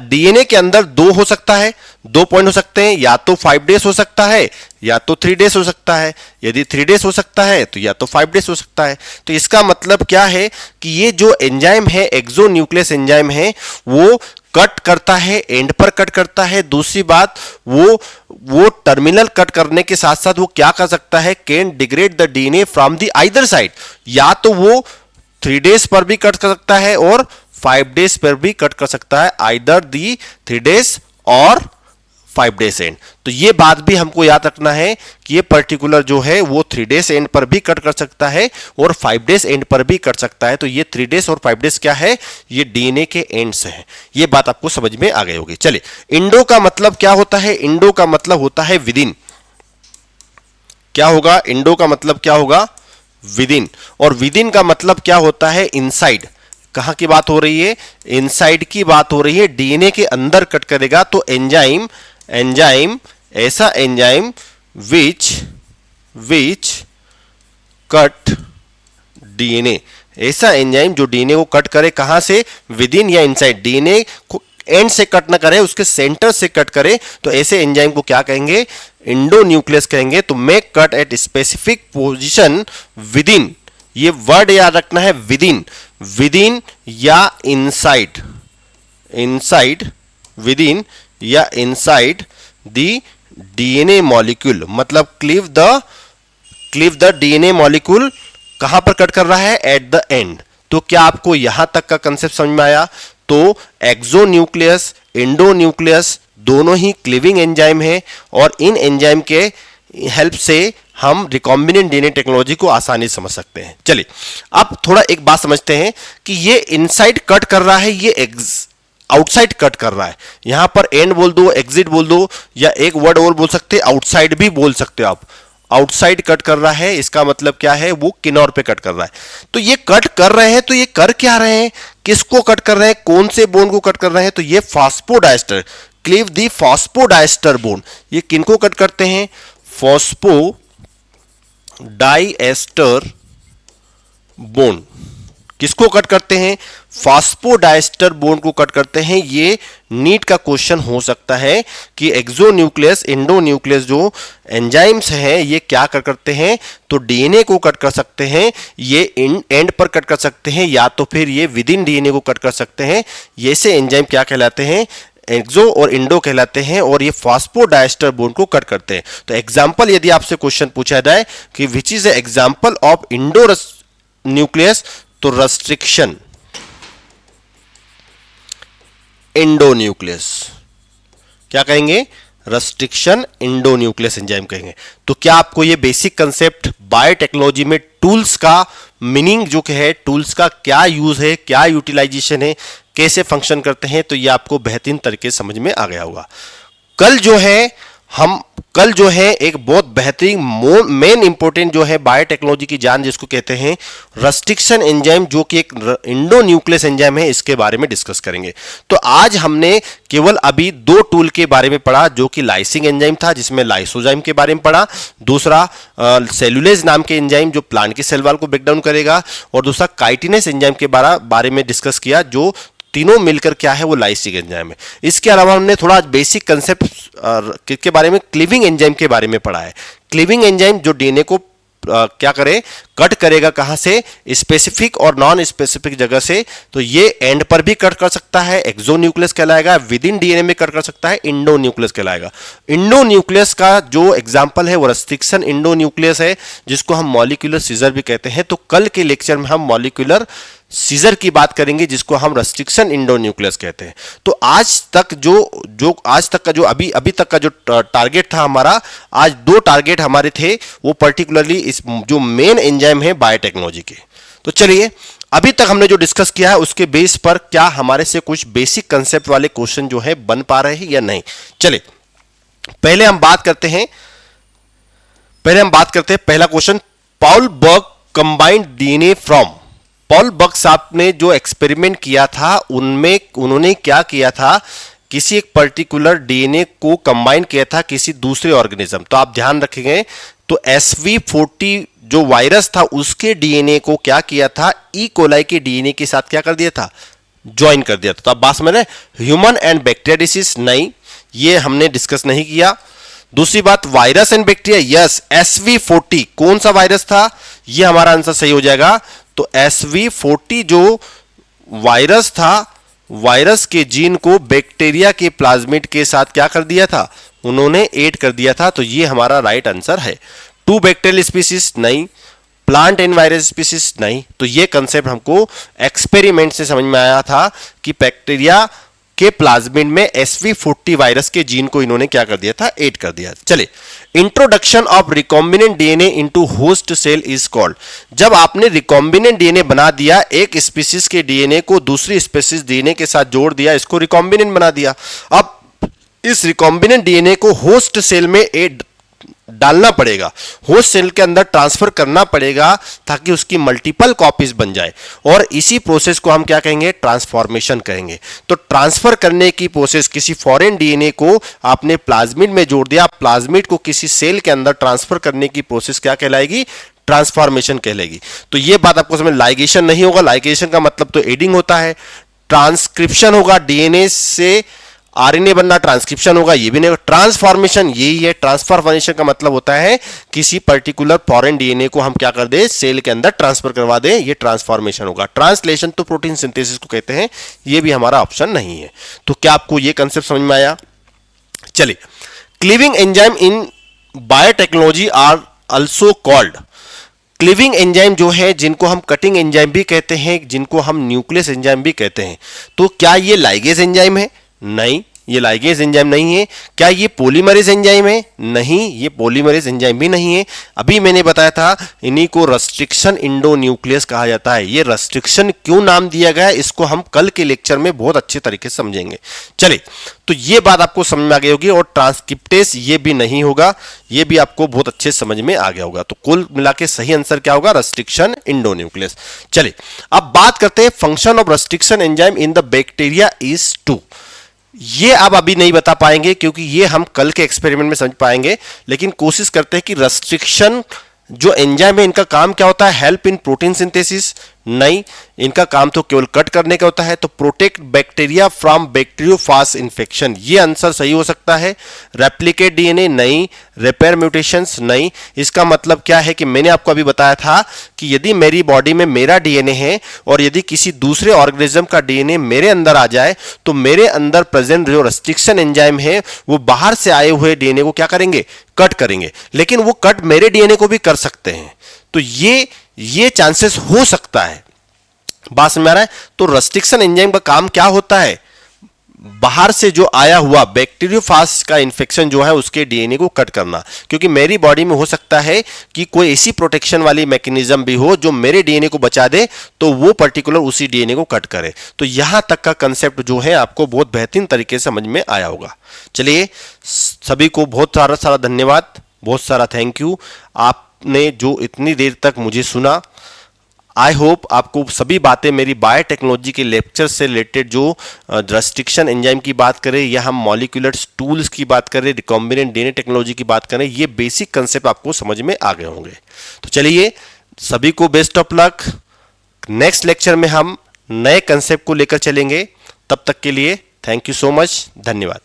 डीएनए के अंदर दो हो सकता है, 2 पॉइंट हो सकते हैं, या तो 5 डेज हो सकता है या तो 3 डेज हो सकता है। यदि 3 डेज हो सकता है तो या तो 5 डेज हो सकता है। तो इसका मतलब क्या है कि ये जो एंजाइम है, एक्सोन्यूक्लियस एंजाइम है, वो कट करता है, एंड पर कट करता है। दूसरी बात, वो टर्मिनल कट करने के साथ साथ वो क्या कर सकता है, can degrade the DNA from the either side. या तो वो 3 डेज पर भी कट कर सकता है और 5 डेज पर भी कट कर सकता है, आइदर दी 3 डेज और 5 डेज एंड। तो ये बात भी हमको याद रखना है कि ये पर्टिकुलर जो है वो 3 डेज एंड पर भी कट कर सकता है और 5 डेज एंड पर भी कट सकता है। तो ये 3 डेज और 5 डेज क्या है, ये डीएनए के एंड्स हैं। ये बात आपको समझ में आ गई होगी। चलिए, इंडो का मतलब क्या होता है, इंडो का मतलब होता है विदिन। क्या होगा, इंडो का मतलब क्या होगा, विदिन। और विदिन का मतलब क्या होता है, इनसाइड। कहां की बात हो रही है, इनसाइड की बात हो रही है, डीएनए के अंदर कट करेगा। तो एंजाइम ऐसा एंजाइम विच कट डीएनए, ऐसा एंजाइम जो डीएनए को कट करे, कहां से, विदिन या इनसाइड। डीएनए को एंड से कट ना करे, उसके सेंटर से कट करे। तो ऐसे एंजाइम को क्या कहेंगे, इंडोन्यूक्लियस कहेंगे। तो make cut at specific position within, ये वर्ड याद रखना है, विदिन या इनसाइड, विदिन या इनसाइड द डीएनए मॉलिक्यूल। मतलब क्लीव द डीएनए मॉलिक्यूल कहां पर कट कर रहा है, एट द एंड। तो क्या आपको यहां तक का कंसेप्ट समझ में आया। तो एक्सोन्यूक्लियस, इंडोन्यूक्लियस दोनों ही क्लीविंग एंजाइम है, और इन एंजाइम के हेल्प से हम रिकॉम्बिनेंट डीएनए टेक्नोलॉजी को आसानी से समझ सकते हैं। चलिए, अब थोड़ा एक बात समझते हैं कि ये इनसाइड कट कर रहा है, ये आउटसाइड कट कर रहा है। यहां पर एंड बोल दो, एग्जिट बोल दो, या एक वर्ड और बोल सकते हैं, आउटसाइड भी बोल सकते हो आप। आउटसाइड कट कर रहा है, इसका मतलब क्या है, वो किनार पे कट कर रहा है। तो ये कट कर रहे हैं, तो ये कर क्या रहे हैं, किसको कट कर रहे हैं, कौन से बोन को कट कर रहे हैं, तो ये फॉस्फोडाइस्टर, क्लीव दी फॉस्फोडाइस्टर बोन। ये किनको कट करते हैं, फॉस्फोडाइएस्टर बोन। किसको कट करते हैं, फॉस्फोडाइएस्टर बोन को कट करते हैं। ये नीट का क्वेश्चन हो सकता है कि एक्सोन्यूक्लियस, इंडोन्यूक्लियस जो एंजाइम्स हैं, ये क्या करते हैं, तो डीएनए को कट कर सकते हैं, ये एंड पर कट कर सकते हैं, या तो फिर ये विदिन डीएनए को कट कर सकते हैं। ये से एंजाइम क्या कहलाते हैं, एक्सो और इंडो कहलाते हैं, और ये फॉस्फोडाइएस्टर बोन को कट करते हैं। तो एग्जांपल यदि आपसे क्वेश्चन पूछा जाए कि which is example of Indo nucleus, तो रेस्ट्रिक्शन इंडोन्यूक्लियस, क्या कहेंगे, रेस्ट्रिक्शन इंडोन्यूक्लियस एंजाइम कहेंगे। तो क्या आपको ये बेसिक कंसेप्ट बायोटेक्नोलॉजी में टूल्स का मीनिंग जो है, टूल्स का क्या यूज है, क्या यूटिलाइजेशन है, कैसे फंक्शन करते हैं, तो ये आपको बेहतरीन तरीके से समझ में आ गया होगा। कल जो है एक बहुत बेहतरीन मेन इंपॉर्टेंट जो है बायोटेक्नोलॉजी की जान जिसको कहते हैं रेस्ट्रिक्शन एंजाइम, जो कि एक इंडोन्यूक्लियस एंजाइम है, इसके बारे में डिस्कस करेंगे। तो आज हमने केवल अभी 2 टूल के बारे में पढ़ा, जो कि लाइसिंग एंजाइम था, जिसमें लाइसोजाइम के बारे में पढ़ा, दूसरा सेलुलेज नाम के एंजाइम जो प्लांट के सेल वॉल को ब्रेक डाउन करेगा, और दूसरा काइटिनेस एंजाइम के बारे में डिस्कस किया, जो तीनों मिलकर क्या है, वो लाइसिक एंजाइम है। इसके अलावा हमने थोड़ा बेसिक कंसेप्ट के बारे में क्लीविंग एंजाइम के बारे में पढ़ा है। क्लीविंग एंजाइम जो डीएनए को क्या करे, कट करेगा कहां से, स्पेसिफिक और नॉन स्पेसिफिक जगह से। तो ये एंड पर भी कट कर सकता है, एक्सो न्यूक्लियस कहलाएगा, विद इन डीएनए में कट कर सकता है, इंडो न्यूक्लियस कहलाएगा। इंडो न्यूक्लियस का जो एग्जांपल है वो रेस्ट्रिक्शन इंडो न्यूक्लियस है, जिसको हम मॉलिक्यूलर सीजर भी कहते हैं। तो कल के लेक्चर में हम मॉलिक्यूलर सीजर की बात करेंगे, जिसको हम रेस्ट्रिक्शन इंडो न्यूक्लियस कहते हैं। तो आज तक आज तक का जो अभी तक का जो टारगेट था हमारा, आज 2 टारगेट हमारे थे, वो पर्टिकुलरली इस जो मेन एंजाइम है बायोटेक्नोलॉजी के। तो चलिए, अभी तक हमने जो डिस्कस किया है उसके बेस पर क्या हमारे से कुछ बेसिक कंसेप्ट वाले क्वेश्चन जो है बन पा रहे हैं या नहीं। चलिए, पहले हम बात करते हैं पहला question, Paul Berg combined DNA from. Paul Berg साहब ने जो एक्सपेरिमेंट किया था उनमें उन्होंने क्या किया था, किसी एक पर्टिकुलर डीएनए को कंबाइन किया था किसी दूसरे ऑर्गेनिज्म। तो आप ध्यान रखेंगे, तो SV40 जो वायरस था उसके डीएनए को क्या किया था, ई कोलाई के डीएनए के साथ क्या कर दिया था, ज्वाइन कर दिया था। तो आप बात समझ रहे, ह्यूमन एंड बैक्टीरिया डिसीज नहीं, ये हमने डिस्कस नहीं किया। दूसरी बात, virus and bacteria, yes, SV40 कौन सा वायरस था, ये हमारा आंसर सही हो जाएगा। तो SV40 जो वायरस था, वायरस के जीन को बैक्टीरिया के प्लाज्मिड के साथ क्या कर दिया था, उन्होंने ऐड कर दिया था। तो ये हमारा राइट आंसर है। 2 बैक्टीरियल स्पीसीज नहीं, प्लांट एंड वायरस स्पीसीज नहीं। तो ये कंसेप्ट हमको एक्सपेरिमेंट से समझ में आया था कि बैक्टीरिया के प्लाज्मिड में SV40 वायरस के जीन को इन्होंने क्या कर दिया था, ऐड कर दिया। चलिए, introduction of recombinant DNA into host cell is called. जब आपने रिकॉम्बिनेंट डीएनए बना दिया, एक स्पीसीज के डीएनए को दूसरी स्पीसीज डीएनए के साथ जोड़ दिया, इसको रिकॉम्बिनेंट बना दिया। अब इस रिकॉम्बिनेंट डीएनए को होस्ट सेल में डालना पड़ेगा, होस्ट सेल के अंदर ट्रांसफर करना पड़ेगा, ताकि उसकी मल्टीपल कॉपीज बन जाए। और इसी प्रोसेस को हम क्या कहेंगे, ट्रांसफॉर्मेशन कहेंगे। तो ट्रांसफर करने की प्रोसेस, किसी फॉरेन डीएनए को आपने प्लाज्मिड में जोड़ दिया, प्लाज्मिड को किसी सेल के अंदर ट्रांसफर करने की प्रोसेस क्या कहलाएगी, ट्रांसफॉर्मेशन कहलाएगी। तो ये बात आपको समझ, लाइगेशन नहीं होगा, लाइगेशन का मतलब तो एडिंग होता है। ट्रांसक्रिप्शन होगा, डीएनए से आरएनए बनना, ट्रांसक्रिप्शन होगा, ये भी नहीं। ट्रांसफॉर्मेशन यही है, ट्रांसफॉर्मेशन का मतलब होता है किसी पर्टिकुलर फॉरेन डीएनए को हम क्या कर दे, सेल के अंदर ट्रांसफर करवा दें, ये ट्रांसफॉर्मेशन होगा। ट्रांसलेशन तो प्रोटीन सिंथेसिस को कहते हैं, ये भी हमारा ऑप्शन नहीं है। तो क्या आपको ये कंसेप्ट समझ में आया। चलिए, cleaving enzyme in biotechnology are also called. Cleaving enzyme जो है, जिनको हम कटिंग एंजाइम भी कहते हैं, जिनको हम न्यूक्लियस एंजाइम भी कहते हैं। तो क्या ये लाइगेज एंजाइम है, नहीं, ये लाइगेज एंजाइम नहीं है। क्या ये पॉलीमरेज एंजाइम है, नहीं, ये पॉलीमरेज एंजाइम भी नहीं है। अभी मैंने बताया था, इन्हीं को रेस्ट्रिक्शन इंडो न्यूक्लियस कहा जाता है। ये रेस्ट्रिक्शन क्यों नाम दिया गया है, इसको हम कल के लेक्चर में बहुत अच्छे तरीके से समझेंगे। चलिए, तो ये बात आपको समझ में आ गई होगी। और ट्रांसक्रिप्टेस ये भी नहीं होगा, ये भी आपको बहुत अच्छे समझ में आ गया होगा। तो कुल मिला के सही आंसर क्या होगा, रेस्ट्रिक्शन इंडो न्यूक्लियस। चलिए, अब बात करते हैं function of restriction enzyme in the bacteria is to. ये आप अभी नहीं बता पाएंगे, क्योंकि ये हम कल के एक्सपेरिमेंट में समझ पाएंगे। लेकिन कोशिश करते हैं कि रेस्ट्रिक्शन जो एंजाइम है, इनका काम क्या होता है, हेल्प इन प्रोटीन सिंथेसिस, नहीं, इनका काम तो केवल कट करने का होता है। तो protect bacteria from bacteriophage infection, ये आंसर सही हो सकता है। रेप्लिकेट डीएनए, नहीं। रिपेयर म्यूटेशंस, नहीं। इसका मतलब क्या है कि मैंने आपको अभी बताया था कि यदि मेरी बॉडी में मेरा डीएनए है और यदि किसी दूसरे ऑर्गेनिज्म का डीएनए मेरे अंदर आ जाए, तो मेरे अंदर प्रेजेंट जो रेस्ट्रिक्शन एंजाइम है वो बाहर से आए हुए डीएनए को क्या करेंगे, कट करेंगे। लेकिन वो कट मेरे डीएनए को भी कर सकते हैं। तो ये चांसेस हो सकता है। बात समझ में आ रहा है। तो रेस्ट्रिक्शन एंजाइम का काम क्या होता है, बाहर से जो आया हुआ बैक्टीरियोफाज का इंफेक्शन जो है उसके डीएनए को कट करना। क्योंकि मेरी बॉडी में हो सकता है कि कोई ऐसी प्रोटेक्शन वाली मैकेनिज्म भी हो जो मेरे डीएनए को बचा दे, तो वो पर्टिकुलर उसी डीएनए को कट करे। तो यहां तक का कंसेप्ट जो है आपको बहुत बेहतरीन तरीके से समझ में आया होगा। चलिए, सभी को बहुत सारा धन्यवाद, बहुत सारा थैंक यू, आपने जो इतनी देर तक मुझे सुना। आई होप आपको सभी बातें मेरी बायोटेक्नोलॉजी के लेक्चर से रिलेटेड, जो रेस्ट्रिक्शन एंजाइम की बात करें या हम मॉलिक्यूलर टूल्स की बात करें, रिकॉम्बिनेंट डीएनए टेक्नोलॉजी की बात करें, ये बेसिक कंसेप्ट आपको समझ में आ गए होंगे। तो चलिए, सभी को best of luck. Next lecture में हम नए कंसेप्ट को लेकर चलेंगे। तब तक के लिए थैंक यू सो मच, धन्यवाद।